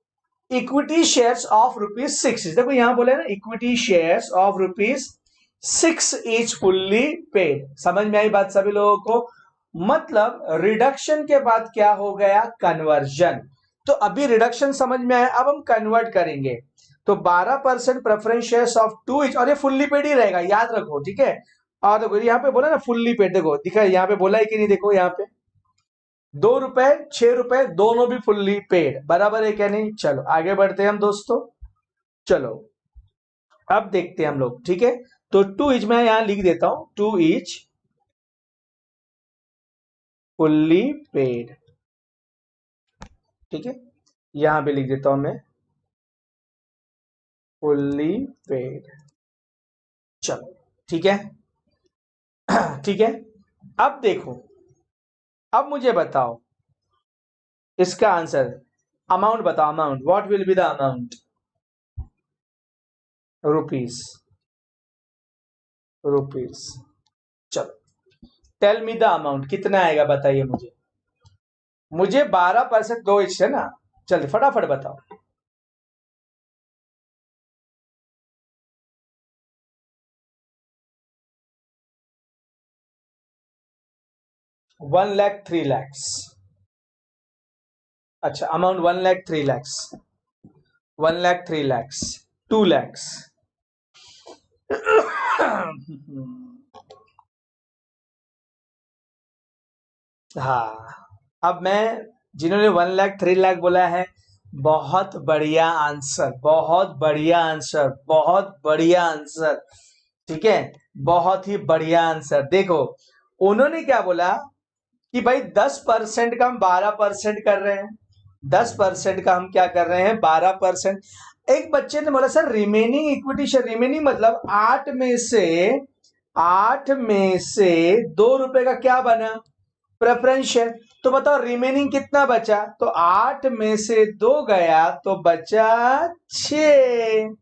[SPEAKER 1] इक्विटी शेयर्स ऑफ ₹6, देखो यहां बोले ना, equity shares of ₹6 each fully paid, समझ में आई बात सभी लोगों को, मतलब रिडक्शन के बाद क्या हो गया, कन्वर्जन। तो अभी रिडक्शन समझ में आया, अब हम कन्वर्ट करेंगे, तो 12% प्रेफरेंस शेयर्स ऑफ 2 each, और ये फुल्ली पेड ही रहेगा, याद रखो, ठीक है। और देखो यहाँ पे बोला ना फुल्ली पेड, देखो दिखा यहाँ पे बोला है कि नहीं, देखो यहाँ पे 2 रुपए 6 रुपए दोनों भी फुल्ली पेड, बराबर है क्या नहीं। चलो आगे बढ़ते हैं हम दोस्तों, चलो अब देखते हैं हम लोग, ठीक है। तो 2 each मैं यहां लिख देता हूं, 2 each फुल्ली पेड, ठीक है, यहां पे लिख देता हूं मैं फुल्ली पेड, चलो ठीक है, ठीक है। अब देखो, अब मुझे बताओ इसका आंसर, अमाउंट बताओ, amount what will be the amount, rupees, rupees, चलो टेल मी द अमाउंट, कितना आएगा बताइए मुझे, मुझे 12% 2 each है ना, चलिए फटाफट बताओ। 1 लाख 3 lakhs। अच्छा, amount 1 lakh 3 lakhs, 1 lakh 3 lakhs, 2 lakhs। हाँ, अब मैं, जिन्होंने 1 लाख 3 लाख बोला है, बहुत बढ़िया आंसर, बहुत बढ़िया आंसर, बहुत बढ़िया आंसर। ठीक है, बहुत ही बढ़िया आंसर। देखो, उन्होंने क्या बोला कि भाई 10% का हम 12% कर रहे हैं, 10% का हम क्या कर रहे हैं, 12%। एक बच्चे ने बोला sir remaining equity share, remaining मतलब 8 में से 2 रुपए का क्या बना, प्रेफरेंस शेयर। तो बताओ रिमेनिंग कितना बचा, तो 8 में से 2 गया तो बचा 6।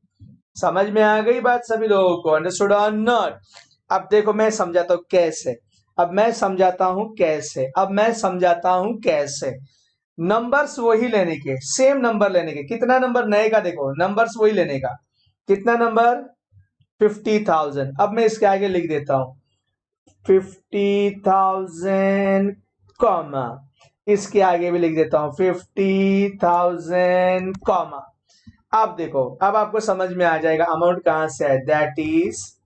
[SPEAKER 1] समझ में आ गई बात सभी लोगों को, अंडरस्टूड और नॉट। अब देखो मैं समझाता हूं कैसे, अब मैं समझाता हूं कैसे। नंबर्स वही लेने के, सेम नंबर लेने के, कितना नंबर नए का, देखो नंबर्स वही लेने का, कितना नंबर, 50,000। अब मैं इसके आगे लिख देता हूं 50,000 कॉमा, इसके आगे भी लिख देता हूं 50,000 कॉमा। अब देखो, अब आपको समझ में आ जाएगा अमाउंट कहां से है, that is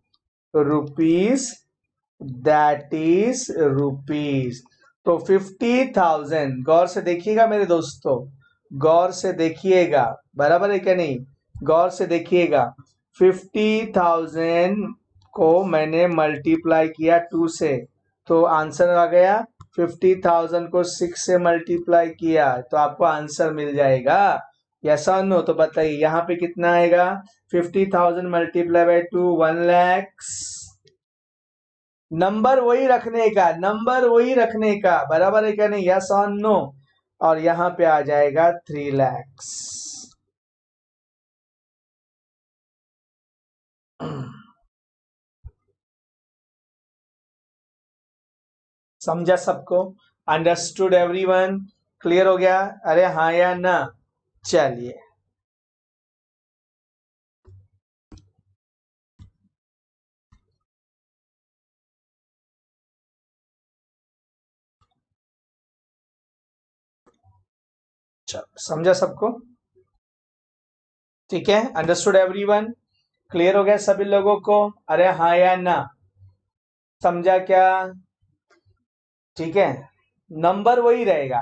[SPEAKER 1] rupees, that is rupees. तो 50,000, गौर से देखिएगा मेरे दोस्तों, गौर से देखिएगा, बराबर है क्या नहीं, गौर से देखिएगा। 50,000 को मैंने मल्टीप्लाई किया 2 से, तो आंसर आ गया। 50,000 को 6 से मल्टीप्लाई किया तो आपको आंसर मिल जाएगा, यस और नो। तो बताइए यहाँ पे कितना आएगा, 50,000 मल्टीप्लाई बाय 2, 1 lakhs। नंबर वही रखने का, नंबर वही रखने का, बराबर है क्या नहीं, यस और नो। और यहां पे आ जाएगा 3 lakhs। समझा सबको, अंडरस्टूड एवरीवन, क्लियर हो गया, अरे हाँ या ना। चलिए, चलो समझा सबको, ठीक है, अंडरस्टूड एवरीवन, क्लियर हो गया सभी लोगों को, अरे हाँ या ना, समझा क्या, ठीक है। नंबर वही रहेगा,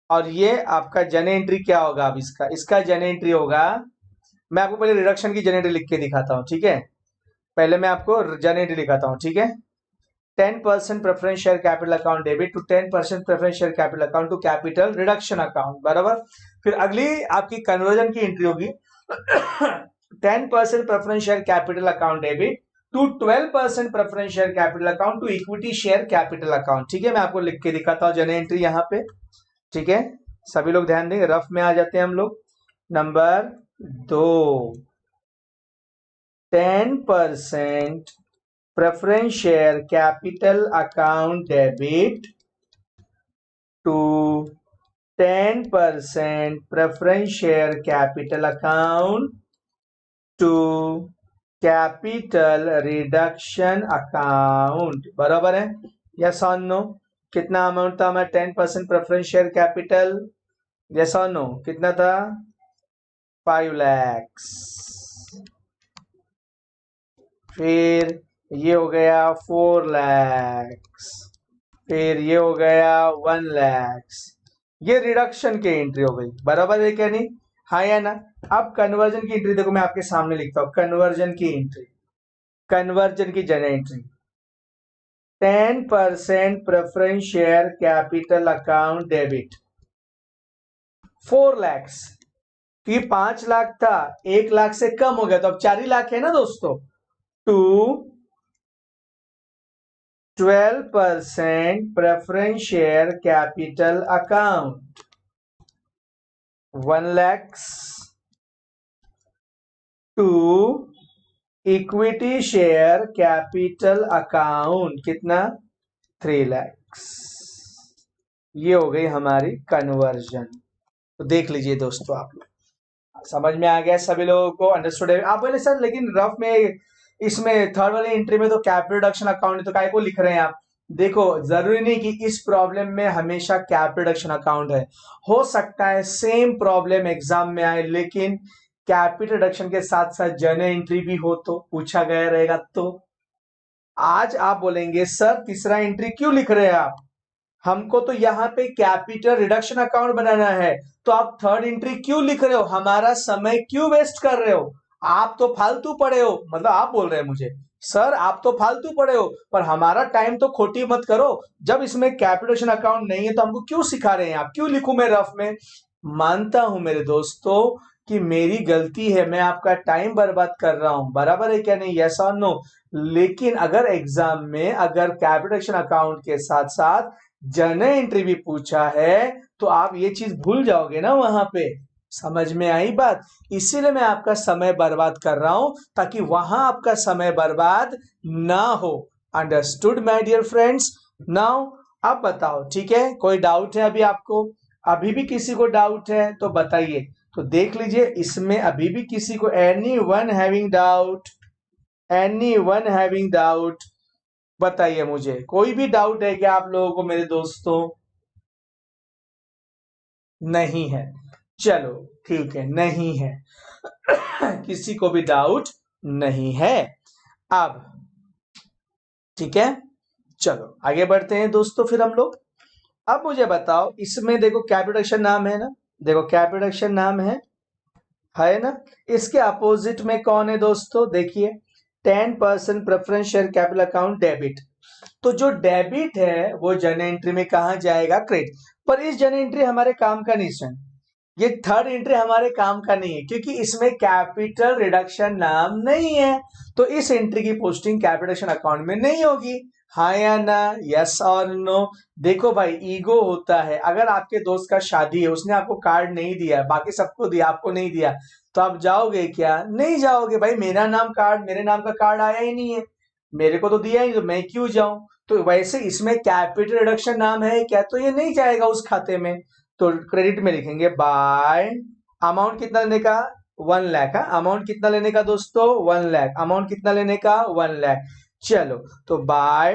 [SPEAKER 1] और ये आपका जन एंट्री क्या होगा, अब इसका इसका जन एंट्री होगा, मैं आपको पहले रिडक्शन की जन एंट्री लिख के दिखाता हूँ, ठीक है। पहले मैं आपको जन एंट्री दिखाता हूँ, ठीक है। 10% preference share capital account debit to 10% preference share capital account to capital reduction account, बराबर। फिर अगली आपकी कन्वर्जन की एंट्री होगी 10% preference share capital account debit to 12% preference share capital account to equity share capital account, ठीक है। मैं आपको लिख के दिखाता हूँ जन एंट्री यहाँ पे, ठीक है। सभी लोग ध्यान देंगे, रफ में आ जाते हैं हम लोग। Number 2, 10% preference share capital account debit to 10% preference share capital account to capital reduction account, बराबर है, यस और नो। कितना अमाउंट था हमारा, 10% प्रेफरेंस शेयर कैपिटल, यस और नो, कितना था, 5 lakhs। फिर ये हो गया 4 lakhs, फिर ये हो गया 1 lakhs। ये रिडक्शन की एंट्री हो गई, बराबर है क्या नहीं, हाँ या ना। अब कन्वर्जन की एंट्री देखो, मैं आपके सामने लिखता हूं कन्वर्जन की एंट्री, कन्वर्जन की जन entry. 10% preference share capital account debit 4 lakhs, कि 5 लाख था, 1 लाख से कम हो गया, तो अब 4 ही लाख है ना दोस्तों। To 12% preference share capital account 1 lakhs to equity share capital account कितना, 3 lakhs। ये हो गई हमारी कन्वर्जन। तो देख लीजिए दोस्तों, आप लोग समझ में आ गया सभी लोगों को, अंडरस्टूड है। आप बोले सर लेकिन रफ में इसमें थर्ड वाली एंट्री में तो कैपिटल रिडक्शन अकाउंट, तो काय को लिख रहे हैं आप, देखो जरूरी नहीं कि इस प्रॉब्लम में हमेशा कैपिटल रिडक्शन अकाउंट है, हो सकता है सेम प्रॉब्लम एग्जाम में आए लेकिन कैपिटल रिडक्शन के साथ साथ जर्नल एंट्री भी हो तो पूछा गया रहेगा। तो आज आप बोलेंगे सर तीसरा एंट्री क्यों लिख रहे हैं आप, हमको तो यहाँ पे कैपिटल रिडक्शन अकाउंट बनाना है, तो आप थर्ड एंट्री क्यों लिख रहे हो, हमारा समय क्यों वेस्ट कर रहे हो, आप तो फालतू पड़े हो। मतलब आप बोल रहे हैं मुझे सर आप तो फालतू पड़े हो, पर हमारा टाइम तो खोटी मत करो, जब इसमें कैपिटल अकाउंट नहीं है तो हमको क्यों सिखा रहे हैं आप, क्यों लिखूं मैं रफ में। मानता हूं मेरे दोस्तों कि मेरी गलती है, मैं आपका टाइम बर्बाद कर रहा हूं, बराबर है क्या नहीं, यस और नो। लेकिन अगर एग्जाम में अगर कैपिटल अकाउंट के साथ साथ जर्नल एंट्री भी पूछा है तो आप ये चीज भूल जाओगे ना वहां पे। समझ में आई बात, इसीलिए मैं आपका समय बर्बाद कर रहा हूं ताकि वहां आपका समय बर्बाद ना हो। Understood my dear friends. Now अब बताओ, ठीक है, कोई डाउट है अभी आपको, अभी भी किसी को डाउट है तो बताइए। तो देख लीजिए इसमें अभी भी किसी को, any one having doubt, any one having doubt, बताइए मुझे, कोई भी डाउट है क्या आप लोगों को मेरे दोस्तों? नहीं है, चलो ठीक है, नहीं है किसी को भी डाउट नहीं है। अब ठीक है, चलो आगे बढ़ते हैं दोस्तों फिर हम लोग। अब मुझे बताओ इसमें देखो कैपिटल नाम है ना, देखो कैपिटल नाम है ना, इसके अपोजिट में कौन है दोस्तों, देखिए 10% preference share capital account debit. तो जो डेबिट है वो जर्नल एंट्री में कहा जाएगा, क्रेडिट। पर इस जर्नल एंट्री हमारे काम का नहीं है, ये थर्ड एंट्री हमारे काम का नहीं है क्योंकि इसमें कैपिटल रिडक्शन नाम नहीं है, तो इस एंट्री की पोस्टिंग कैपिटल अकाउंट में नहीं होगी। हाँ या ना, यस और नो। देखो भाई ईगो होता है, अगर आपके दोस्त का शादी है उसने आपको कार्ड नहीं दिया, बाकी सबको दिया आपको नहीं दिया, तो आप जाओगे क्या, नहीं जाओगे भाई, मेरा नाम कार्ड, मेरे नाम का कार्ड आया ही नहीं है, मेरे को तो दिया ही, तो मैं क्यों जाऊं। तो वैसे इसमें कैपिटल रिडक्शन नाम है क्या, तो ये नहीं जाएगा उस खाते में। तो क्रेडिट में लिखेंगे बाय, अमाउंट कितना लेने का, 1 लाख। अमाउंट कितना लेने का दोस्तों, 1 लाख, अमाउंट कितना लेने का, 1 लाख। चलो तो बाय,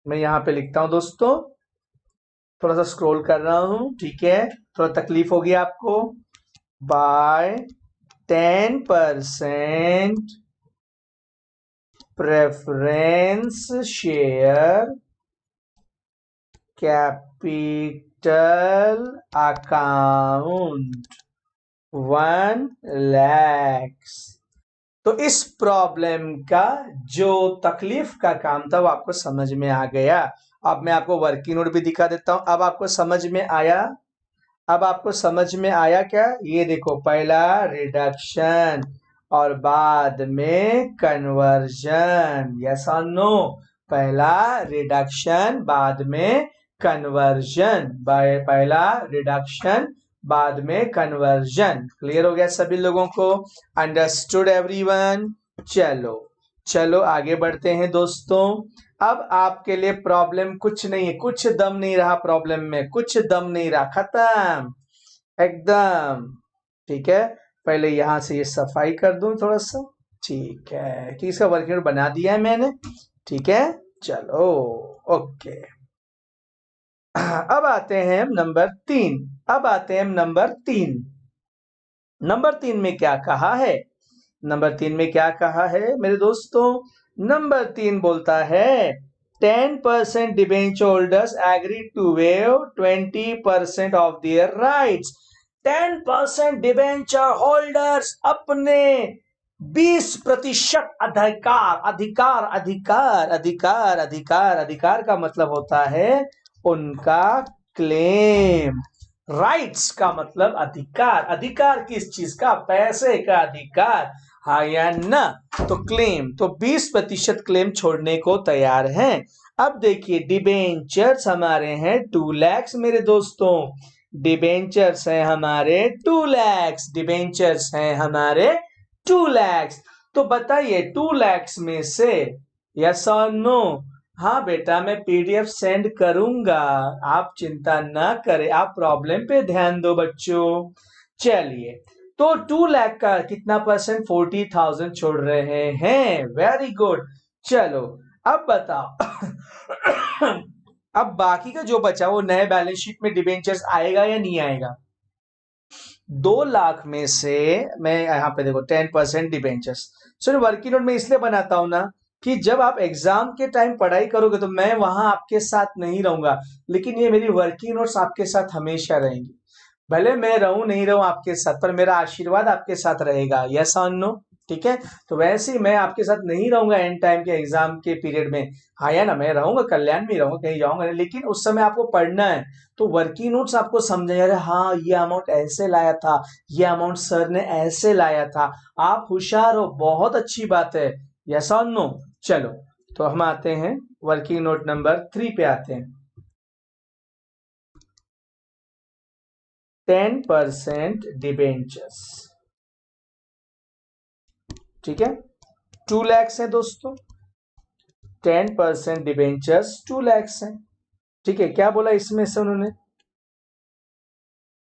[SPEAKER 1] मैं यहां पे लिखता हूं दोस्तों, थोड़ा सा स्क्रॉल कर रहा हूं, ठीक है, थोड़ा तकलीफ होगी आपको। By 10% preference share capital account 1 lakh. तो इस प्रॉब्लम का जो तकलीफ का काम था वो आपको समझ में आ गया। अब मैं आपको वर्किंग नोट भी दिखा देता हूं, अब आपको समझ में आया, अब आपको समझ में आया क्या, ये देखो पहला रिडक्शन और बाद में कन्वर्जन, यस और नो, पहला रिडक्शन बाद में कन्वर्जन, पहला रिडक्शन बाद में कन्वर्जन। क्लियर हो गया सभी लोगों को, अंडरस्टूड एवरीवन। चलो चलो आगे बढ़ते हैं दोस्तों। अब आपके लिए प्रॉब्लम कुछ नहीं है, कुछ दम नहीं रहा प्रॉब्लम में, कुछ दम नहीं रहा, खत्म एकदम। ठीक है, पहले यहां से ये सफाई कर दूं थोड़ा सा, ठीक है, कि इसका वर्किंग बना दिया है मैंने, ठीक है, चलो ओके। अब आते हैं नंबर 3, अब आते हैं नंबर 3। नंबर 3 में क्या कहा है, नंबर 3 में क्या कहा है मेरे दोस्तों, नंबर 3 बोलता है 10% debenture holders agree to waive 20% of their rights. 10% debenture holders अपने 20% अधिकार, अधिकार अधिकार अधिकार अधिकार अधिकार का मतलब होता है उनका क्लेम, राइट्स का मतलब अधिकार, अधिकार किस चीज का, पैसे का अधिकार, हाँ या ना। तो क्लेम, तो 20% क्लेम छोड़ने को तैयार हैं। अब देखिए डिबेंचर्स हमारे हैं 2 लाख मेरे दोस्तों, डिबेंचर्स हैं हमारे 2 लाख, डिबेंचर्स हैं हमारे 2 लाख। तो बताइए 2 लाख में से यस और नो, हाँ बेटा मैं पीडीएफ सेंड करूंगा, आप चिंता ना करें, आप प्रॉब्लम पे ध्यान दो बच्चों। चलिए तो 2 लाख का कितना परसेंट, 40,000 छोड़ रहे हैं, वेरी गुड। चलो अब बताओ अब बाकी का जो बचा वो नए बैलेंस शीट में डिबेंचर्स आएगा या नहीं आएगा? 2 लाख में से मैं यहाँ पे देखो 10% डिबेंचर्स। सर वर्किंग नोट में इसलिए बनाता हूं ना कि जब आप एग्जाम के टाइम पढ़ाई करोगे तो मैं वहां आपके साथ नहीं रहूंगा, लेकिन ये मेरी वर्किंग नोट्स आपके साथ हमेशा रहेंगी। भले मैं रहूं नहीं रहूं आपके साथ, पर मेरा आशीर्वाद आपके साथ रहेगा। यस और नो? ठीक है, तो वैसे ही मैं आपके साथ नहीं रहूंगा एंड टाइम के एग्जाम के पीरियड में। हाँ या ना, मैं रहूंगा, कल्याण में रहूंगा, कहीं जाऊंगा नहीं, लेकिन उस समय आपको पढ़ना है। तो वर्किंग नोट्स आपको समझाए, अरे हाँ ये अमाउंट ऐसे लाया था, ये अमाउंट सर ने ऐसे लाया था। आप होशियार हो, बहुत अच्छी बात है। यस और नो? चलो, तो हम आते हैं वर्किंग नोट नंबर 3 पे आते हैं। 10% डिबेंचर्स, ठीक है, 2 lakhs है दोस्तों। 10% डिबेंचर्स 2 lakhs है। ठीक है, क्या बोला इसमें से उन्होंने?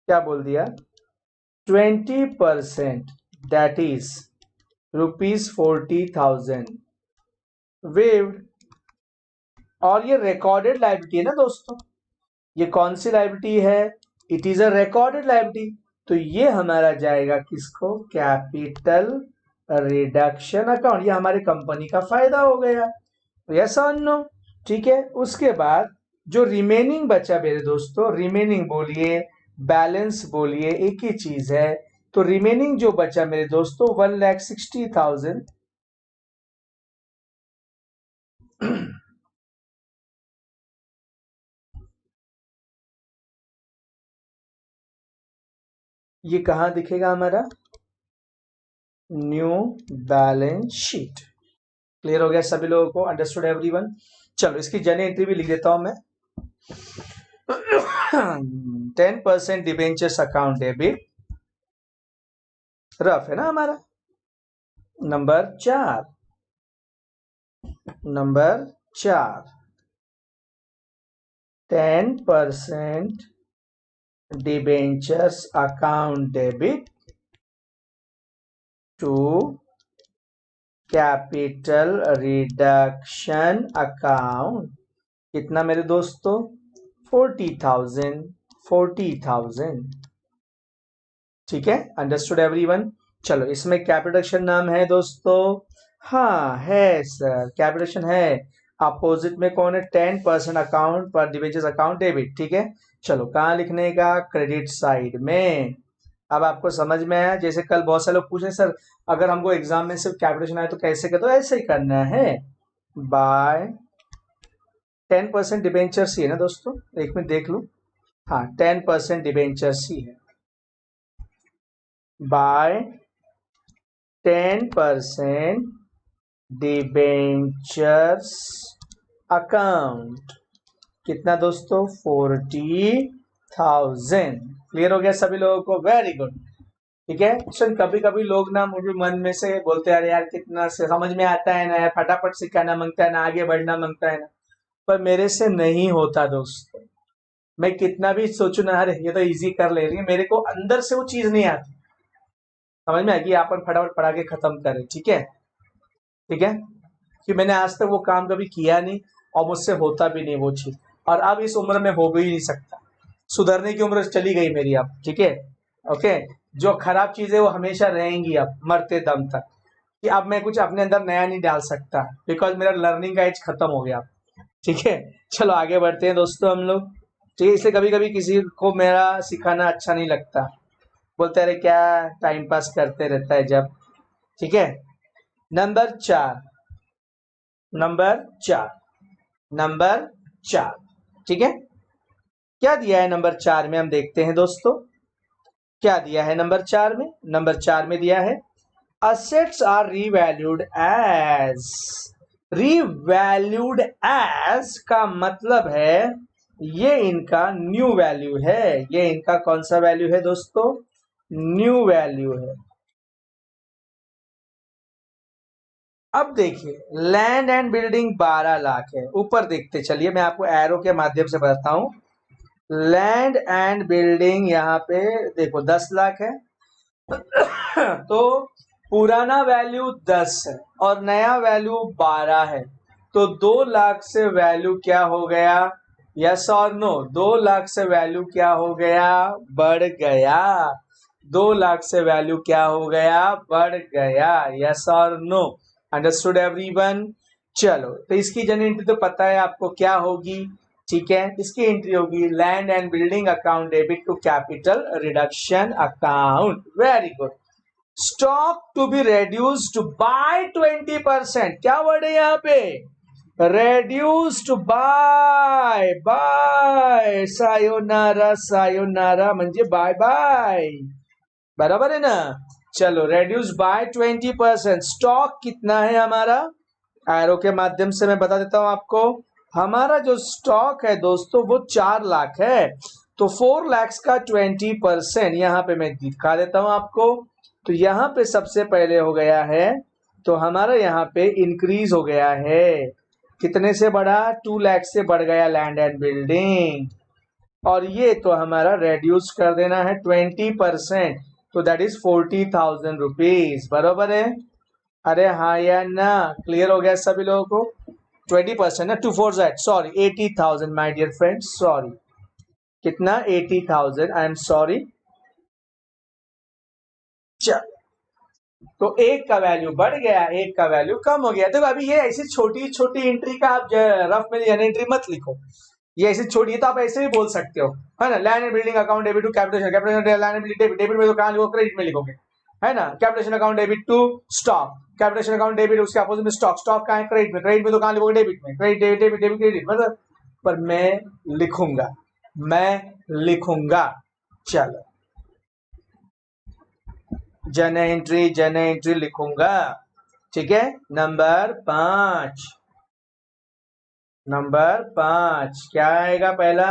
[SPEAKER 1] क्या बोल दिया? 20%, दैट इज ₹40,000 वेव्ड। और ये रिकॉर्डेड लाइबिलिटी है ना दोस्तों, ये कौन सी लाइबिलिटी है? It is a recorded liability. तो ये हमारा जाएगा किसको? Capital reduction account. ये हमारे कंपनी का फायदा हो गया। यस और नो? ठीक है, उसके बाद जो रिमेनिंग बचा मेरे दोस्तों, रिमेनिंग बोलिए, बैलेंस बोलिए, एक ही चीज है। तो रिमेनिंग जो बचा मेरे दोस्तों 1,60,000, ये कहां दिखेगा हमारा? New balance sheet. क्लियर हो गया सभी लोगों को? Understood everyone? चलो इसकी जर्नल एंट्री भी लिख देता हूं मैं। 10% डिबेंचर्स अकाउंट डेबिट, रफ है ना हमारा। Number 4, number 4, 10% debentures account debit to capital reduction account. कितना मेरे दोस्तों? 40,000, 40,000। ठीक है, अंडरस्टूड एवरीवन? चलो इसमें कैपिटल रिडक्शन नाम है दोस्तों? हाँ है सर, कैपिटल रिडक्शन है। अपोजिट में कौन है? 10% अकाउंट पर डिबेंचर्स अकाउंट डेबिट। ठीक है, चलो कहाँ लिखने का? क्रेडिट साइड में। अब आपको समझ में आया? जैसे कल बहुत सारे लोग पूछे सर अगर हमको एग्जाम में सिर्फ कैपिटल आए तो कैसे कर? तो ऐसे ही करना है, बाय 10% डिबेंचर्स ही है ना दोस्तों, एक मिनट देख लूं। हाँ 10% डिबेंचर्स ही है, बाय 10% डिबेंचर्स अकाउंट। कितना दोस्तों? 40,000। क्लियर हो गया सभी लोगों को? Very good. ठीक है, सुन कभी कभी लोग ना मुझे मन में से बोलते हैं अरे यार कितना से समझ में आता है ना, फटाफट सिखाना मांगता है ना, आगे बढ़ना मांगता है ना, पर मेरे से नहीं होता दोस्तों। मैं कितना भी सोचू ना अरे ये तो इजी कर ले रही है, मेरे को अंदर से वो चीज नहीं आती। समझ में आएगी? अपन फटाफट पढ़ा के खत्म करें, ठीक है? ठीक है, कि मैंने आज तक वो काम कभी किया नहीं और मुझसे होता भी नहीं वो चीज, और अब इस उम्र में हो भी नहीं सकता। सुधरने की उम्र चली गई मेरी अब, ठीक है? ओके, जो खराब चीजें वो हमेशा रहेंगी अब मरते दम तक, कि अब मैं कुछ अपने अंदर नया नहीं डाल सकता, बिकॉज मेरा लर्निंग का एज खत्म हो गया। ठीक है, चलो आगे बढ़ते हैं दोस्तों हम लोग। ठीक है, इसलिए कभी कभी किसी को मेरा सिखाना अच्छा नहीं लगता, बोलते अरे क्या टाइम पास करते रहता है जब। ठीक है, नंबर 4, नंबर 4, नंबर 4। ठीक है, क्या दिया है नंबर 4 में? हम देखते हैं दोस्तों क्या दिया है नंबर 4 में। नंबर 4 में दिया है assets are revalued as। revalued as का मतलब है ये इनका न्यू वैल्यू है। ये इनका कौन सा वैल्यू है दोस्तों? न्यू वैल्यू है। अब देखिए लैंड एंड बिल्डिंग 12 लाख है। ऊपर देखते चलिए, मैं आपको एरो के माध्यम से बताता हूं। लैंड एंड बिल्डिंग यहाँ पे देखो 10 लाख है। तो पुराना वैल्यू 10 है और नया वैल्यू 12 है, तो 2 लाख से वैल्यू क्या हो गया? यस और नो? 2 लाख से वैल्यू क्या हो गया? बढ़ गया। 2 लाख से वैल्यू क्या हो गया? बढ़ गया। यस और नो? Understood everyone? चलो, तो इसकी जनरल एंट्री तो पता है आपको क्या होगी, ठीक है। इसकी एंट्री होगी land and building account debit to capital reduction account. Very good. Stock to be reduced by 20%। क्या वर्ड है यहाँ पे? Reduced by. बाय, सायोनारा सायोनारा म्हणजे बाय बाय, बराबर है ना। चलो, रेड्यूस बाय 20%। स्टॉक कितना है हमारा? एरो के माध्यम से मैं बता देता हूं आपको। हमारा जो स्टॉक है दोस्तों वो 4 लाख है, तो 4 लाख का 20% यहाँ पे मैं दिखा देता हूं आपको। तो यहाँ पे सबसे पहले हो गया है, तो हमारा यहाँ पे इंक्रीज हो गया है। कितने से बढ़ा? 2 लाख से बढ़ गया लैंड एंड बिल्डिंग। और ये तो हमारा रेड्यूस कर देना है 20%, तो दैट इज 40,000 रुपीज। बराबर है? अरे हाँ या ना? क्लियर हो गया सभी लोगों को? 20% ना, 2 4 Z, sorry 80,000 my dear friend, sorry. कितना? 80,000। I am sorry. चल, तो एक का वैल्यू बढ़ गया, एक का वैल्यू कम हो गया। देखो अभी ये ऐसी छोटी छोटी एंट्री का आप रफ में एंट्री मत लिखो, ये ऐसे छोड़ी है तो आप ऐसे भी बोल सकते हो, है ना। Land and building account debit to capital, capital land and building debit में तो कहां लिखोगे? क्रेडिट में लिखोगे, है ना। Capitation account debit to stock, capitation account debit उसके अपोजिट में स्टॉक, स्टॉक कहां है? क्रेडिट में, क्रेडिट में तो कहां लिखोगे? डेबिट में। Credit debit debit debit credit, मतलब पर मैं लिखूंगा, मैं लिखूंगा। चलो, जन एंट्री लिखूंगा, ठीक है। नंबर 5, नंबर 5 क्या आएगा? पहला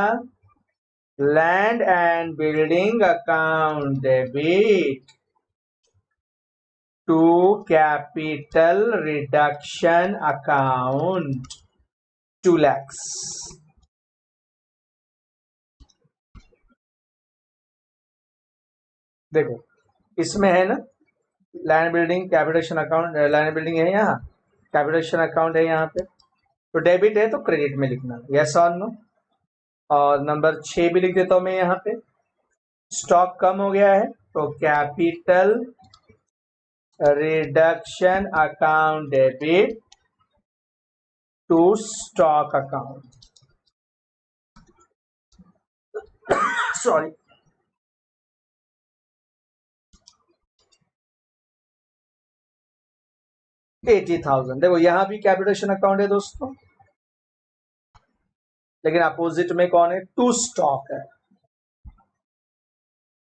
[SPEAKER 1] land and building account debit to capital reduction account 2 lakhs। देखो इसमें है ना, land building capitation account, land building है यहाँ, कैपिटेशन अकाउंट है यहाँ पे, तो डेबिट है तो क्रेडिट में लिखना, यस और नो। और नंबर 6 भी लिख देता हूं मैं यहाँ पे। स्टॉक कम हो गया है तो capital reduction account debit to stock account, sorry. $80,000। देखो यहाँ भी कैपिटेशन अकाउंट है दोस्तों, लेकिन अपोजिट में कौन है? टू स्टॉक है,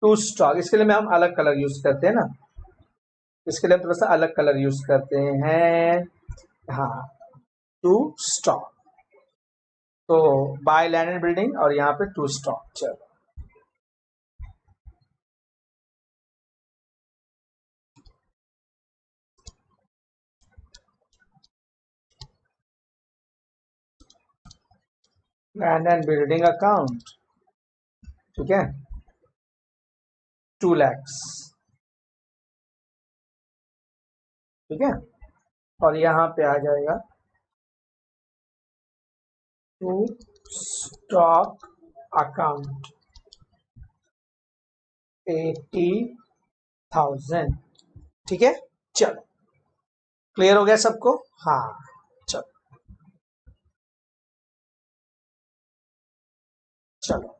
[SPEAKER 1] टू स्टॉक। इसके लिए मैं हम अलग कलर यूज करते हैं ना, इसके लिए हम थोड़ा सा अलग कलर यूज करते हैं। हाँ, टू स्टॉक, तो बाय लैंड एंड बिल्डिंग और यहाँ पे टू स्टॉक। चलो, लैंड एंड बिल्डिंग अकाउंट, ठीक है, 2 lakhs, ठीक है। और यहाँ पे आ जाएगा टू स्टॉक अकाउंट 80,000, ठीक है। चलो, क्लियर हो गया सबको? हाँ, चलो चलो,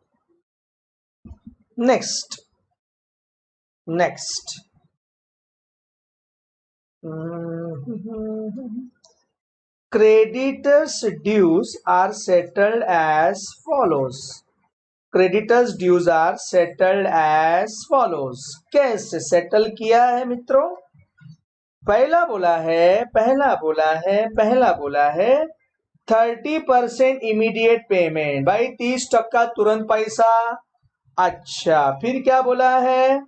[SPEAKER 1] next next. Creditors' dues are settled as follows. Creditors' dues are settled as follows. कैसे सेटल किया है मित्रों? पहला बोला है 30% इमीडिएट पेमेंट, भाई 30% तुरंत पैसा। अच्छा, फिर क्या बोला है?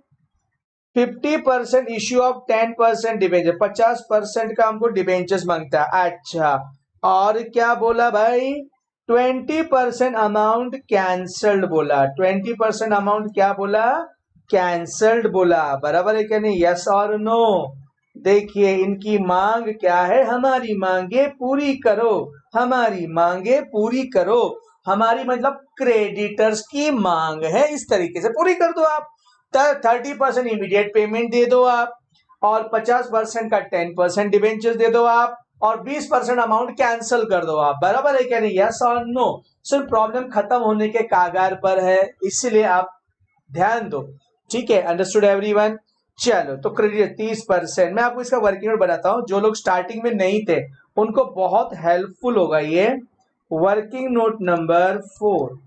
[SPEAKER 1] 50% इश्यू ऑफ 10% डिबेंचर, 50% का हमको डिबेंचर्स मांगता है। अच्छा, और क्या बोला भाई? 20% अमाउंट कैंसल्ड बोला, 20% अमाउंट क्या बोला? कैंसल्ड बोला। बराबर है क्या नहीं? यस और नो? देखिए इनकी मांग क्या है, हमारी मांगे पूरी करो, हमारी मांगे पूरी करो। हमारी मतलब क्रेडिटर्स की मांग है, इस तरीके से पूरी कर दो आप। 30% इमीडिएट पेमेंट दे दो आप, और 50% का 10% डिबेंचर्स दे दो आप, और 20% अमाउंट कैंसिल कर दो आप। बराबर है क्या नहीं? यस और नो? सिर्फ प्रॉब्लम खत्म होने के कागार पर है, इसलिए आप ध्यान दो। ठीक है, अंडरस्टूड एवरीवन? चलो, तो क्रेडिट 30%। मैं आपको इसका वर्किंग नोट बताता हूं, जो लोग स्टार्टिंग में नहीं थे उनको बहुत हेल्पफुल होगा ये। वर्किंग नोट नंबर 4,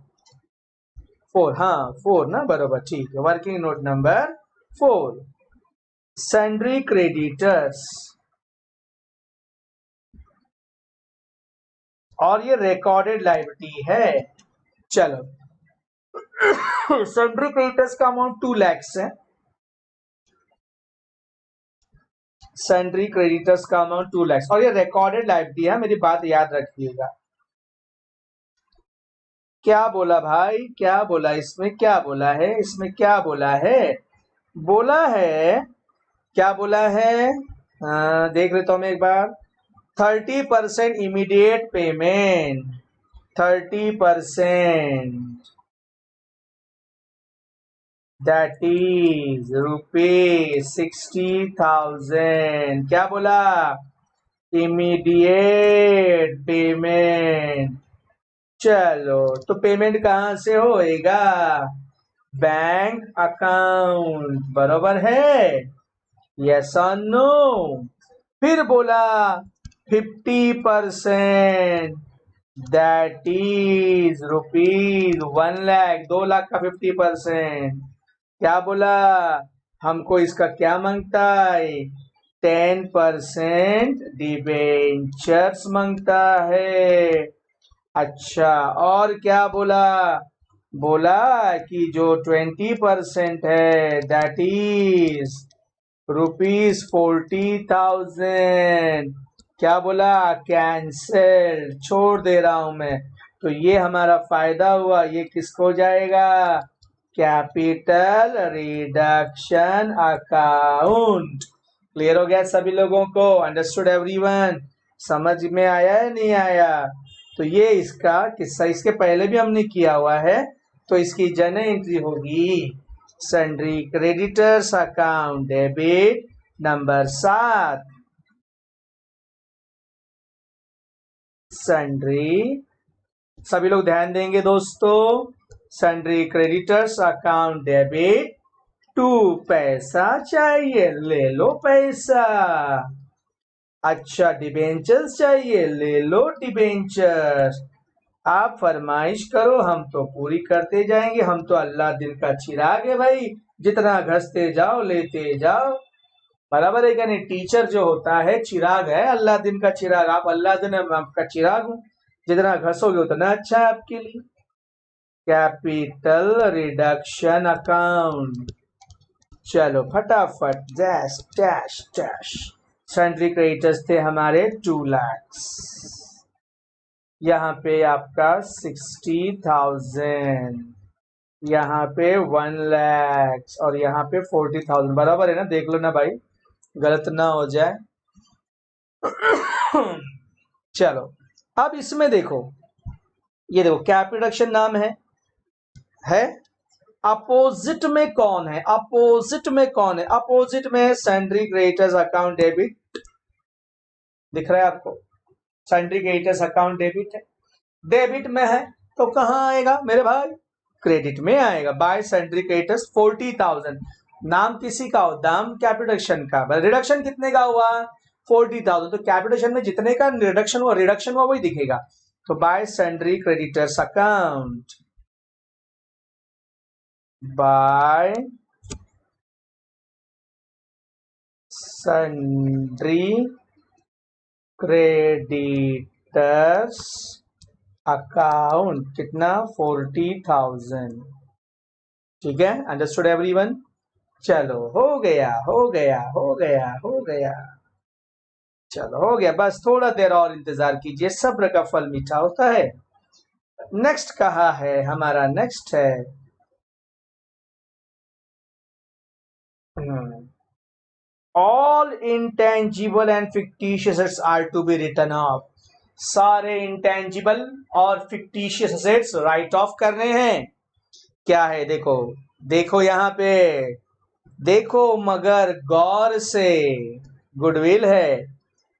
[SPEAKER 1] हाँ 4 ना, बरोबर, ठीक है। Working note number 4, sundry creditors, और ये रिकॉर्डेड लायबिलिटी है। चलो, सन्ड्री क्रेडिटर्स का अमाउंट 2 lakhs है। सन्ड्री क्रेडिटर्स का अमाउंट 2 lakhs, और ये रिकॉर्डेड लायबिलिटी है, मेरी बात याद रखिएगा। क्या बोला भाई, क्या बोला इसमें, क्या बोला है इसमें, क्या बोला है? बोला है, क्या बोला है? देख लेता हूं मैं एक बार। 30% इमीडिएट पेमेंट, 30%, दैट इज ₹60,000। क्या बोला? Immediate payment. चलो, तो पेमेंट कहां से होएगा? बैंक अकाउंट, बरोबर है? यस और नो? फिर बोला 50%, दैट इज ₹1 लाख, 2 लाख का 50%। क्या बोला? हमको इसका क्या मांगता है? 10% डिबेंचर्स मांगता है। अच्छा, और क्या बोला? बोला कि जो 20% है, दैट इज ₹40,000। क्या बोला? कैंसिल, छोड़ दे रहा हूं मैं। तो ये हमारा फायदा हुआ, ये किसको जाएगा? Capital reduction account. क्लियर हो गया सभी लोगों को? Understood everyone? समझ में आया है नहीं आया? तो ये इसका किस्सा, इसके पहले भी हमने किया हुआ है, तो इसकी जर्नल एंट्री होगी sundry creditors account debit number 7, sundry, सभी लोग ध्यान देंगे दोस्तों, सन्ड्री क्रेडिटर्स अकाउंट डेबिट 2, पैसा चाहिए, ले लो पैसा। अच्छा, डिबेंचर्स चाहिए, ले लो डिबेंचर्स। आप फरमाइश करो, हम तो पूरी करते जाएंगे, हम तो अल्लाह दिन का चिराग है भाई, जितना घसते जाओ लेते जाओ। बराबर है क्या नहीं? टीचर जो होता है चिराग है, अल्लाह दिन का चिराग। आप अल्लाह दिन आपका चिराग हो, जितना घसोगे उतना अच्छा है आपके लिए। कैपिटल रिडक्शन अकाउंट, चलो फटाफट, dash dash dash. Sundry creditors थे हमारे 2 lakhs, यहाँ पे आपका 60,000, यहाँ पे 1 lakhs, और यहाँ पे 40,000। बराबर है ना? देख लो ना भाई, गलत ना हो जाए। चलो, अब इसमें देखो, ये देखो कैपिटल रिडक्शन नाम है। अपोजिट में कौन है? अपोजिट में कौन है? अपोजिट में सन्ड्री क्रेडिटर्स अकाउंट डेबिट, दिख रहा है आपको? सन्ड्री क्रेडिटर्स अकाउंट डेबिट है, डेबिट में है, तो कहां आएगा मेरे भाई? क्रेडिट में आएगा। Bye sundry creditors 40,000। नाम किसी का हो, दाम कैपिटल रिडक्शन का, रिडक्शन कितने का हुआ? 40,000। तो कैपिटल में जितने का रिडक्शन हुआ वही दिखेगा। तो bye sundry creditors account, bye sundry creditors account, कितना? 40,000। ठीक है, अंडरस्टूड एवरीवन? चलो, हो गया हो गया हो गया हो गया, चलो हो गया। बस थोड़ा देर और इंतजार कीजिए, सब्र का फल मीठा होता है। नेक्स्ट कहा है हमारा? नेक्स्ट है all intangible and fictitious assets are to be written off. सारे इंटेंजिबल और फिक्टिशियस एसेट्स राइट ऑफ करने हैं। क्या है देखो, देखो यहां पे, देखो मगर गौर से। गुडविल है,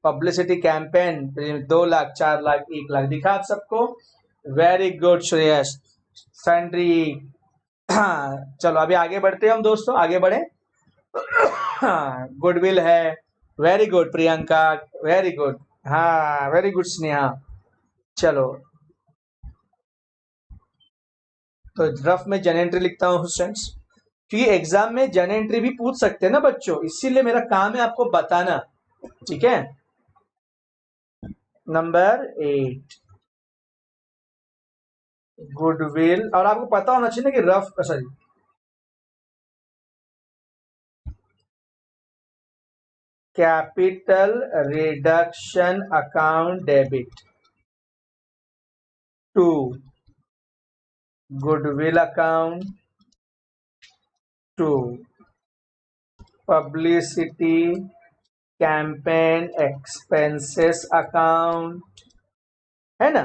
[SPEAKER 1] पब्लिसिटी कैंपेन 2 लाख 4 लाख 1 लाख दिखा आप सबको। Very good Shreyas, sundry. चलो अभी आगे बढ़ते हैं हम दोस्तों, आगे बढ़े। गुडविल है, very good Priyanka, very good. हाँ वेरी गुड स्नेहा। चलो तो रफ में जन एंट्री लिखता हूँ स्टूडेंट्स, क्योंकि एग्जाम में जन एंट्री भी पूछ सकते हैं ना बच्चों, इसीलिए मेरा काम है आपको बताना। ठीक है, नंबर 8 गुडविल। और आपको पता होना चाहिए ना कि rough, sorry, capital reduction account debit to goodwill account to publicity campaign expenses account, है ना,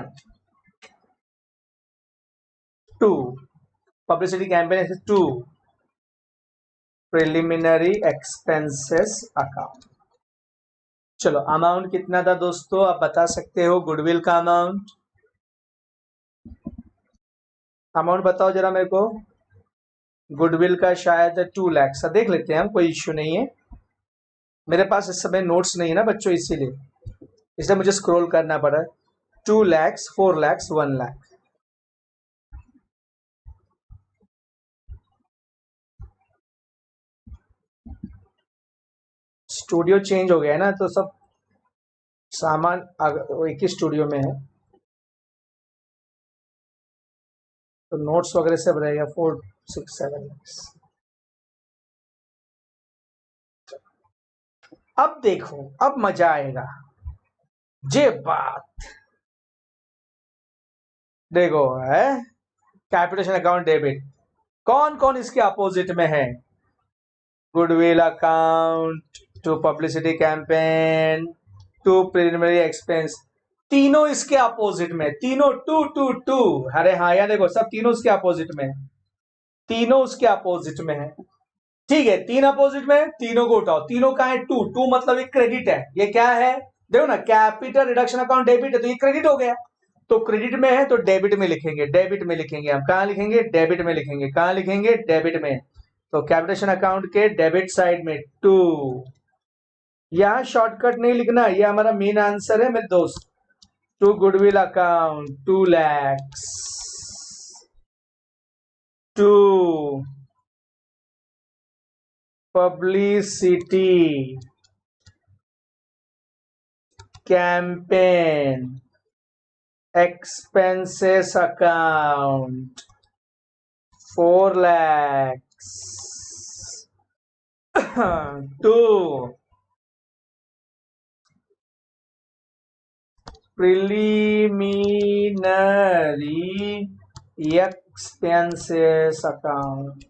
[SPEAKER 1] to publicity campaign to preliminary expenses account. चलो अमाउंट कितना था दोस्तों, आप बता सकते हो गुडविल का अमाउंट। अमाउंट बताओ जरा मेरे को, गुडविल का शायद 2 लाख सा देख लेते हैं हम, कोई इश्यू नहीं है। मेरे पास इस समय नोट्स नहीं है ना बच्चों, इसलिए मुझे स्क्रॉल करना पड़ा। 2 lakhs, 4 lakhs, 1 lakh. Studio change हो गया है ना, तो सब सामान एक ही स्टूडियो में है, तो नोट्स वगैरह सब रहेगा। 4, 6, 7 lakhs। अब देखो, अब मजा आएगा। जे बात देखो है, कैपिटेशन अकाउंट डेबिट, कौन कौन इसके अपोजिट में है? Goodwill account to publicity campaign to preliminary expense, तीनों इसके अपोजिट में, तीनों टू टू टू। अरे हाँ यार देखो, सब तीनों उसके अपोजिट में, तीनों उसके अपोजिट में है। ठीक है, तीन अपोजिट में, तीनों को उठाओ। तीनों का है टू, टू मतलब एक क्रेडिट है। ये क्या है देखो ना, कैपिटल रिडक्शन अकाउंट डेबिट है, तो ये क्रेडिट हो गया। तो क्रेडिट में है तो डेबिट में लिखेंगे, डेबिट में लिखेंगे हम। कहां लिखेंगे? डेबिट में लिखेंगे। कहां लिखेंगे? डेबिट में। तो कैपिटेशन अकाउंट के डेबिट साइड में टू। यहां शॉर्टकट नहीं लिखना, ये हमारा मेन आंसर है मेरे दोस्त। To goodwill account 2 lakhs, to publicity campaign expenses account 4 lakhs, to preliminary expenses account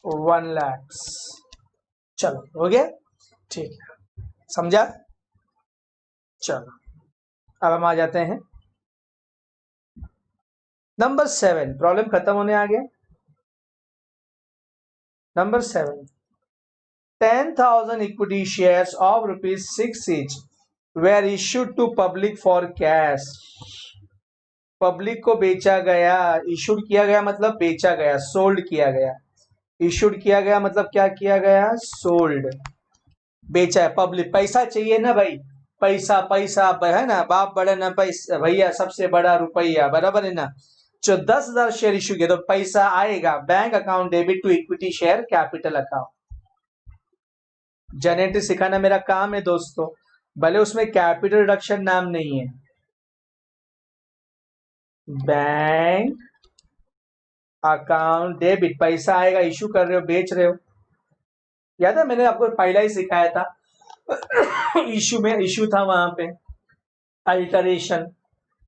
[SPEAKER 1] 1 lakhs। चलो हो गया, ठीक है, समझा। चलो अब हम आ जाते हैं नंबर 7, प्रॉब्लम खत्म होने आ गया। Number 7, 10,000 equity shares of ₹6 each were issued to public for cash। Public को बेचा गया, इशूड किया गया मतलब बेचा गया, सोल्ड किया गया। इशूड किया गया मतलब क्या किया गया? सोल्ड। बेचा है पब्लिक, पैसा चाहिए ना भाई, पैसा पैसा है ना, बाप बड़ा ना पैसा भैया, सबसे बड़ा रुपया, बराबर है ना। जो 10,000 शेयर इशू किया तो पैसा आएगा bank account debit to equity share capital account. Generator सिखाना मेरा काम है दोस्तों, भले उसमें कैपिटल रिडक्शन नाम नहीं है। बैंक अकाउंट डेबिट, पैसा आएगा, इशू कर रहे हो, बेच रहे हो। याद है मैंने आपको पहला ही सिखाया था, इशू में इशू था वहां पे, alteration.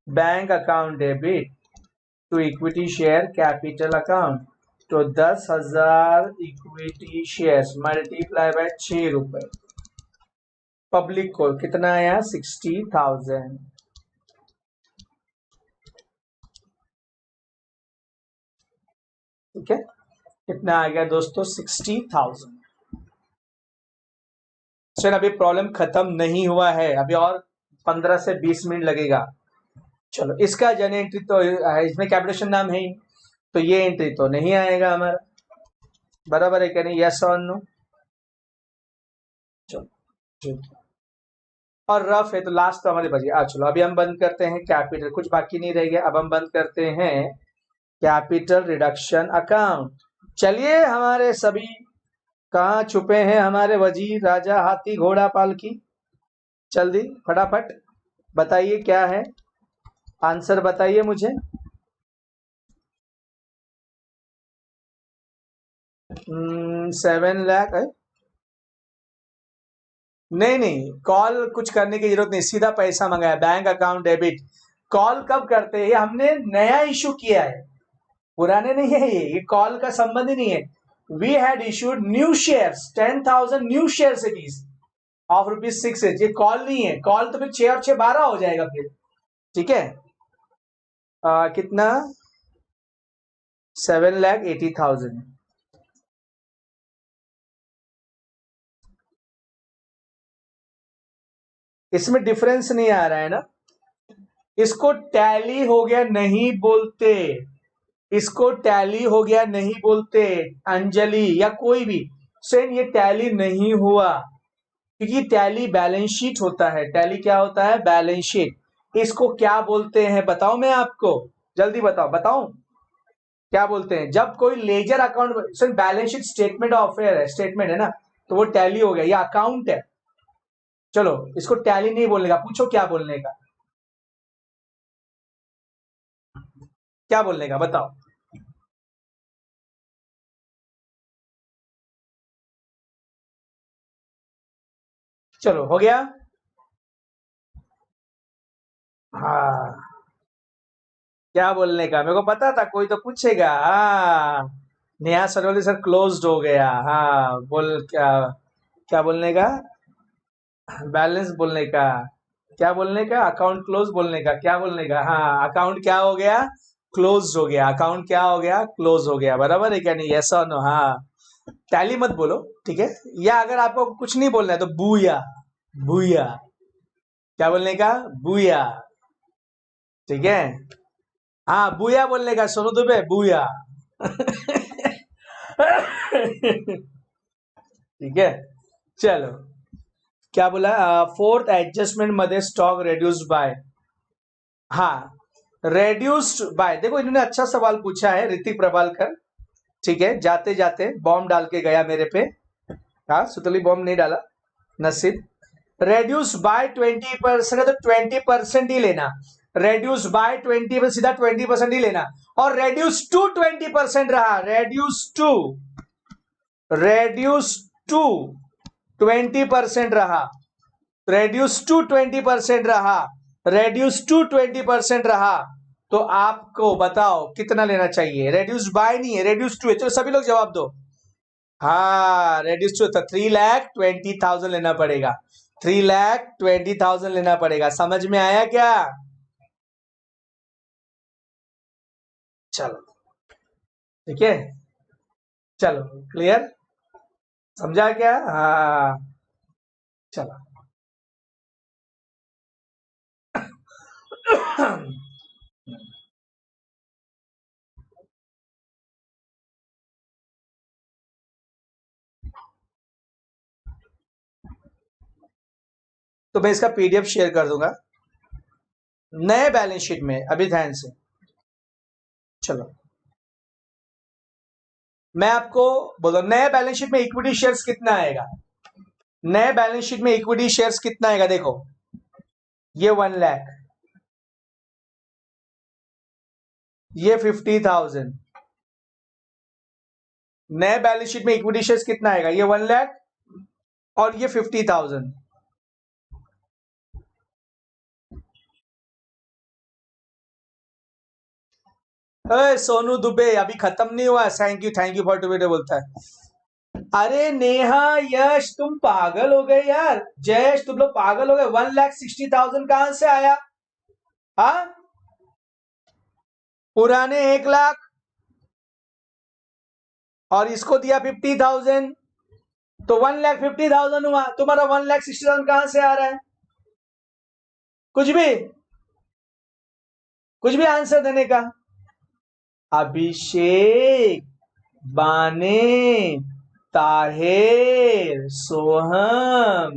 [SPEAKER 1] Bank account debit to equity share capital account. तो 10,000 इक्विटी शेयर्स मल्टीप्लाई बाय 6 रुपए, पब्लिक को कितना आया 60,000। ठीक है, कितना आ गया दोस्तों 60,000। सर अभी प्रॉब्लम खत्म नहीं हुआ है, अभी और 15 से 20 मिनट लगेगा। चलो इसका जन एंट्री तो इसमें कैपिटेशन नाम है ही, तो ये एंट्री तो नहीं आएगा हमारा, बराबर है क्या नहीं, यस और नो। चलो ठीक है, और रफ है तो लास्ट तो हमारे बची। चलो अभी हम बंद करते हैं कैपिटल, कुछ बाकी नहीं रह गया। अब हम बंद करते हैं कैपिटल रिडक्शन अकाउंट। चलिए हमारे सभी, कहाँ छुपे हैं हमारे वजीर राजा हाथी घोड़ा पालकी, जल्दी फटाफट बताइए क्या है आंसर, बताइए मुझे। 7 लाख है? नहीं नहीं, कॉल कुछ करने की जरूरत नहीं, सीधा पैसा मंगाया, बैंक अकाउंट डेबिट। कॉल कब करते हैं, हमने नया इशू किया है, पुराने नहीं है ये कॉल का संबंध ही नहीं है। We had issued new shares 10,000 new shares it is of ₹6, ये कॉल नहीं है, कॉल तो फिर 6 और 6 12 हो जाएगा फिर। ठीक है, कितना 7,80,000। इसमें डिफरेंस नहीं आ रहा है ना, इसको टैली हो गया नहीं बोलते, इसको टैली हो गया नहीं बोलते, अंजलि या कोई भी सेन, ये टैली नहीं हुआ, क्योंकि टैली बैलेंस शीट होता है। टैली क्या होता है, बैलेंस शीट। इसको क्या बोलते हैं बताओ, मैं आपको जल्दी बताओ, बताऊं क्या बोलते हैं, जब कोई ledger account, sir balance sheet statement of affair है, स्टेटमेंट है ना, तो वो टैली हो गया, ये अकाउंट है। चलो इसको टैली नहीं बोलने का, पूछो क्या बोलने का, क्या बोलने का बताओ। चलो हो गया, हाँ क्या बोलने का, मेरे को पता था कोई तो पूछेगा। हाँ, नेहा सरवली सर क्लोज्ड हो गया, हाँ बोल क्या, क्या बोलने का, बैलेंस बोलने का, क्या बोलने का, अकाउंट क्लोज बोलने का, क्या बोलने का, हाँ अकाउंट क्या हो गया, क्लोज हो गया, अकाउंट क्या हो गया, क्लोज हो गया, बराबर है क्या नहीं, यस और नो। हाँ, टैली मत बोलो, ठीक है, या अगर आपको कुछ नहीं बोलना है तो बूया, बूया, क्या बोलने का, बूया। ठीक है, हाँ बूया बोलने का, सोनू दुबे बूया। ठीक है, चलो क्या बोला, फोर्थ एडजस्टमेंट मध्ये स्टॉक रेड्यूस्ड बाय, हाँ रेड्यूस्ड बाय, देखो इन्होंने अच्छा सवाल पूछा है ऋतिक प्रभालकर। ठीक है, जाते जाते बॉम्ब डाल के गया मेरे पे, हाँ सुतली बॉम्ब नहीं डाला, नसीब। रेड्यूस बाय 20% है तो 20% ही लेना, रेड्यूस बाय 20 सीधा 20% ही लेना, और रेड्यूस टू 20% रहा, रेड्यूस टू 20% रहा, रेड्यूस टू 20% रहा, रेड्यूस टू 20% रहा, तो आपको बताओ कितना लेना चाहिए, रेड्यूस बाय नहीं है, रेड्यूस टू है। चलो सभी लोग जवाब दो, हाँ रेड्यूस टू, तो 3,20,000 लेना पड़ेगा, 3,20,000 लेना पड़ेगा, समझ में आया क्या। चलो ठीक है, चलो क्लियर, समझा क्या, हाँ चलो। तो मैं इसका पीडीएफ शेयर कर दूंगा नए बैलेंस शीट में, अभी ध्यान से। चलो मैं आपको बोलो, नए बैलेंस शीट में इक्विटी शेयर्स कितना आएगा, नए बैलेंस शीट में इक्विटी शेयर्स कितना आएगा, देखो ये 1 लाख, ये 50,000, नए बैलेंस शीट में इक्विटी शेयर्स कितना आएगा, ये 1 लाख और ये 50,000। अरे सोनू दुबे अभी खत्म नहीं हुआ, थैंक यू फॉर टुडे बोलता है। अरे नेहा, यश, तुम पागल हो गए यार। जयेश, तुम लोग पागल हो गए। 1,60,000 कहां से आया? हाँ, पुराने 1 लाख और इसको दिया 50,000, तो 1,50,000 हुआ। तुम्हारा 1,60,000 कहां से आ रहा है? कुछ भी, कुछ भी आंसर देने का। अभिषेक, बाने, ताहिर, सोहम,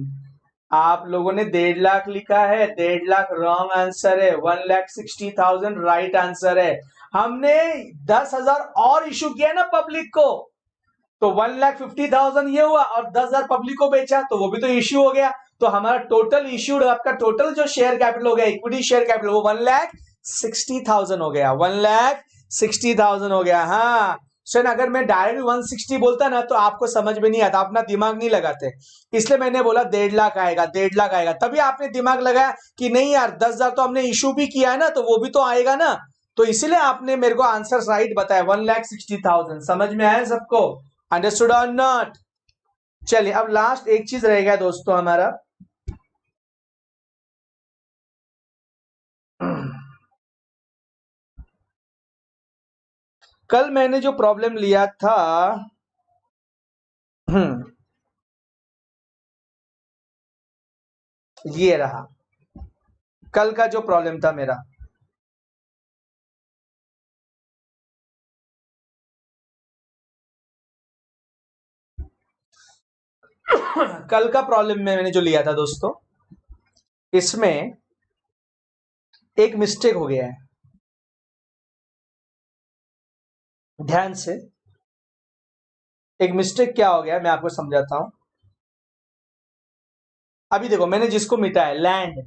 [SPEAKER 1] आप लोगों ने 1.5 लाख लिखा है। 1.5 लाख रॉन्ग आंसर है। 1,60,000 राइट आंसर है। हमने 10,000 और इशू किया ना पब्लिक को, तो 1,50,000 ये हुआ और 10,000 पब्लिक को बेचा, तो वो भी तो इश्यू हो गया। तो हमारा टोटल इश्यूड, आपका टोटल जो शेयर कैपिटल हो गया, इक्विटी शेयर कैपिटल, वो 1,60,000 हो गया। 1,60,000 हो गया। हाँ सर, अगर मैं डायरेक्ट 160 बोलता ना तो आपको समझ में नहीं आता, अपना दिमाग नहीं लगाते, इसलिए मैंने बोला 1.5 लाख आएगा, 1.5 लाख आएगा। तभी आपने दिमाग लगाया कि नहीं यार, 10,000 तो हमने इशू भी किया है ना, तो वो भी तो आएगा ना। तो इसलिए आपने मेरे को आंसर राइट बताया, 1,60,000। समझ में आया सबको? अंडरस्टूड और नॉट? चलिए, अब लास्ट एक चीज रह गया दोस्तों हमारा। कल मैंने जो प्रॉब्लम लिया था, ये रहा कल का जो प्रॉब्लम था मेरा। कल का प्रॉब्लम में मैंने जो लिया था दोस्तों, इसमें एक मिस्टेक हो गया है। ध्यान से, एक मिस्टेक क्या हो गया मैं आपको समझाता हूं। अभी देखो, मैंने जिसको मिटाया लैंड,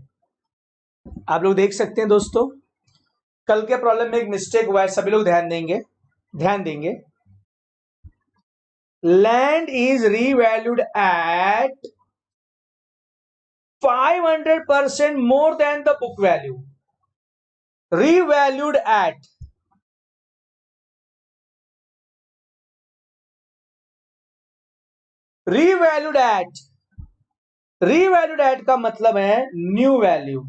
[SPEAKER 1] आप लोग देख सकते हैं दोस्तों, कल के प्रॉब्लम में एक मिस्टेक हुआ है, सभी लोग ध्यान देंगे, ध्यान देंगे। Land is revalued at 500% more than the book value. Revalued at, revalued at, revalued at का मतलब है न्यू वैल्यू।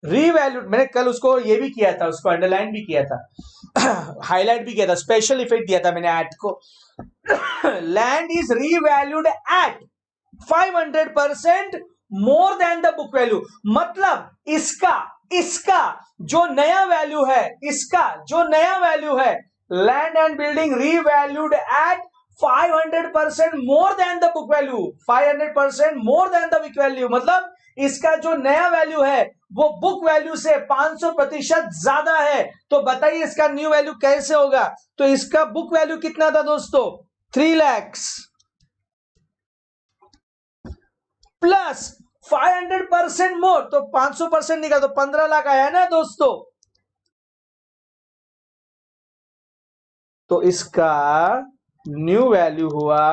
[SPEAKER 1] रीवैल्यूड, मैंने कल उसको ये भी किया था, उसको अंडरलाइन भी किया था, हाईलाइट भी किया था, स्पेशल इफेक्ट दिया था मैंने एट को। Land is revalued at 500% more than the book value. मतलब इसका इसका जो नया वैल्यू है, इसका जो नया वैल्यू है, land and building revalued at 500% more than the book value. 500% more than the book value मतलब इसका जो नया वैल्यू है वो बुक वैल्यू से 500% ज्यादा है। तो बताइए इसका न्यू वैल्यू कैसे होगा? तो इसका बुक वैल्यू कितना था दोस्तों? 3 लाख प्लस 500% मोर, तो 500% निकाल तो 15 लाख आया ना दोस्तों। तो इसका न्यू वैल्यू हुआ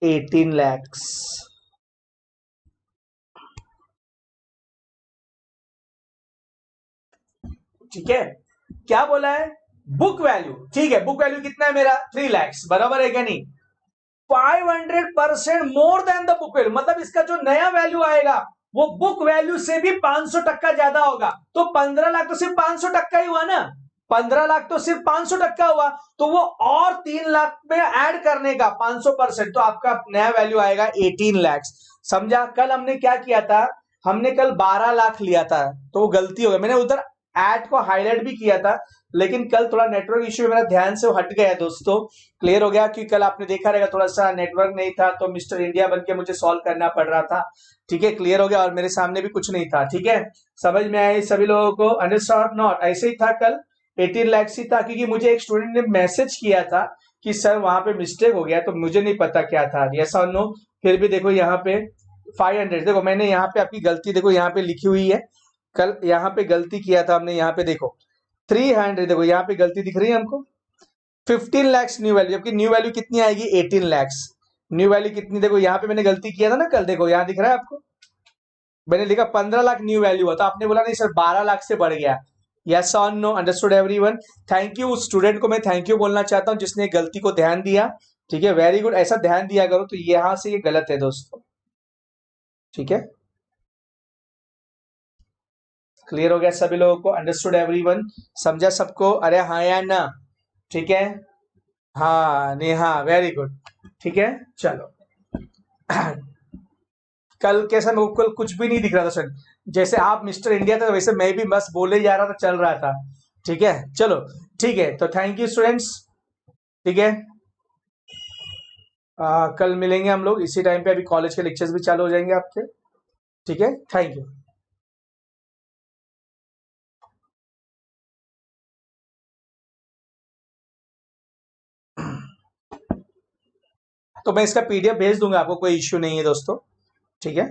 [SPEAKER 1] 18 lakhs। ठीक है, क्या बोला है? बुक वैल्यू, ठीक है, बुक वैल्यू कितना है मेरा? 3 lakhs, बराबर है क्या नहीं? 500% more than the book value मतलब इसका जो नया वैल्यू आएगा वो बुक वैल्यू से भी 500% ज्यादा होगा। तो 15 लाख तो सिर्फ 500% ही हुआ ना, 15 लाख तो सिर्फ 500% हुआ। तो वो और 3 लाख में ऐड करने का 500%, तो आपका नया वैल्यू आएगा 18 लाख। समझा? कल हमने क्या किया था, हमने कल 12 लाख लिया था, तो वो गलती हो गई। मैंने उधर ऐड को हाईलाइट भी किया था, लेकिन कल थोड़ा नेटवर्क इश्यू मेरा ध्यान से हट गया दोस्तों। क्लियर हो गया? कि कल आपने देखा रहेगा थोड़ा सा नेटवर्क नहीं था, तो मिस्टर इंडिया बन के मुझे सॉल्व करना पड़ रहा था। ठीक है, क्लियर हो गया? और मेरे सामने भी कुछ नहीं था। ठीक है, समझ में आई सभी लोगों को? Understand not? ऐसे ही था कल, 18 लाख ही था, क्योंकि मुझे एक स्टूडेंट ने मैसेज किया था कि सर वहां पे मिस्टेक हो गया, तो मुझे नहीं पता क्या था, यस और नो। फिर भी देखो यहाँ पे 500, देखो मैंने यहाँ पे आपकी गलती देखो यहाँ पे लिखी हुई है। कल यहाँ पे गलती किया था हमने, यहाँ पे देखो 300, देखो यहाँ पे गलती दिख रही है हमको। 15 lakhs न्यू वैल्यू, जबकि न्यू वैल्यू कितनी आएगी? 18 lakhs। न्यू वैल्यू कितनी, देखो यहाँ पे मैंने गलती किया था ना कल, देखो यहाँ दिख रहा है आपको, मैंने लिखा 15 लाख न्यू वैल्यू हुआ, तो आपने बोला नहीं सर 12 लाख से बढ़ गया। यस और no, understood everyone? Thank you, student को मैं थैंक यू बोलना चाहता हूँ जिसने गलती को ध्यान दिया। ठीक है, वेरी गुड, ऐसा ध्यान दिया करो। तो यहां से ये गलत है दोस्तों, ठीक है? क्लियर हो गया सभी लोगों को? Understood everyone? समझा सबको? अरे हाँ या ना? ठीक है, हाँ नेहा, वेरी गुड। ठीक है, चलो। कल कैसा, मेरे को कल कुछ भी नहीं दिख रहा था सर। जैसे आप मिस्टर इंडिया था वैसे मैं भी बस बोले जा रहा था, चल रहा था। ठीक है, चलो। ठीक है, तो थैंक यू स्टूडेंट्स। ठीक है, कल मिलेंगे हम लोग इसी टाइम पे। अभी कॉलेज के लेक्चर्स भी चालू हो जाएंगे आपके। ठीक है, थैंक यू। तो मैं इसका पीडीएफ भेज दूंगा आपको, कोई इश्यू नहीं है दोस्तों। ठीक है।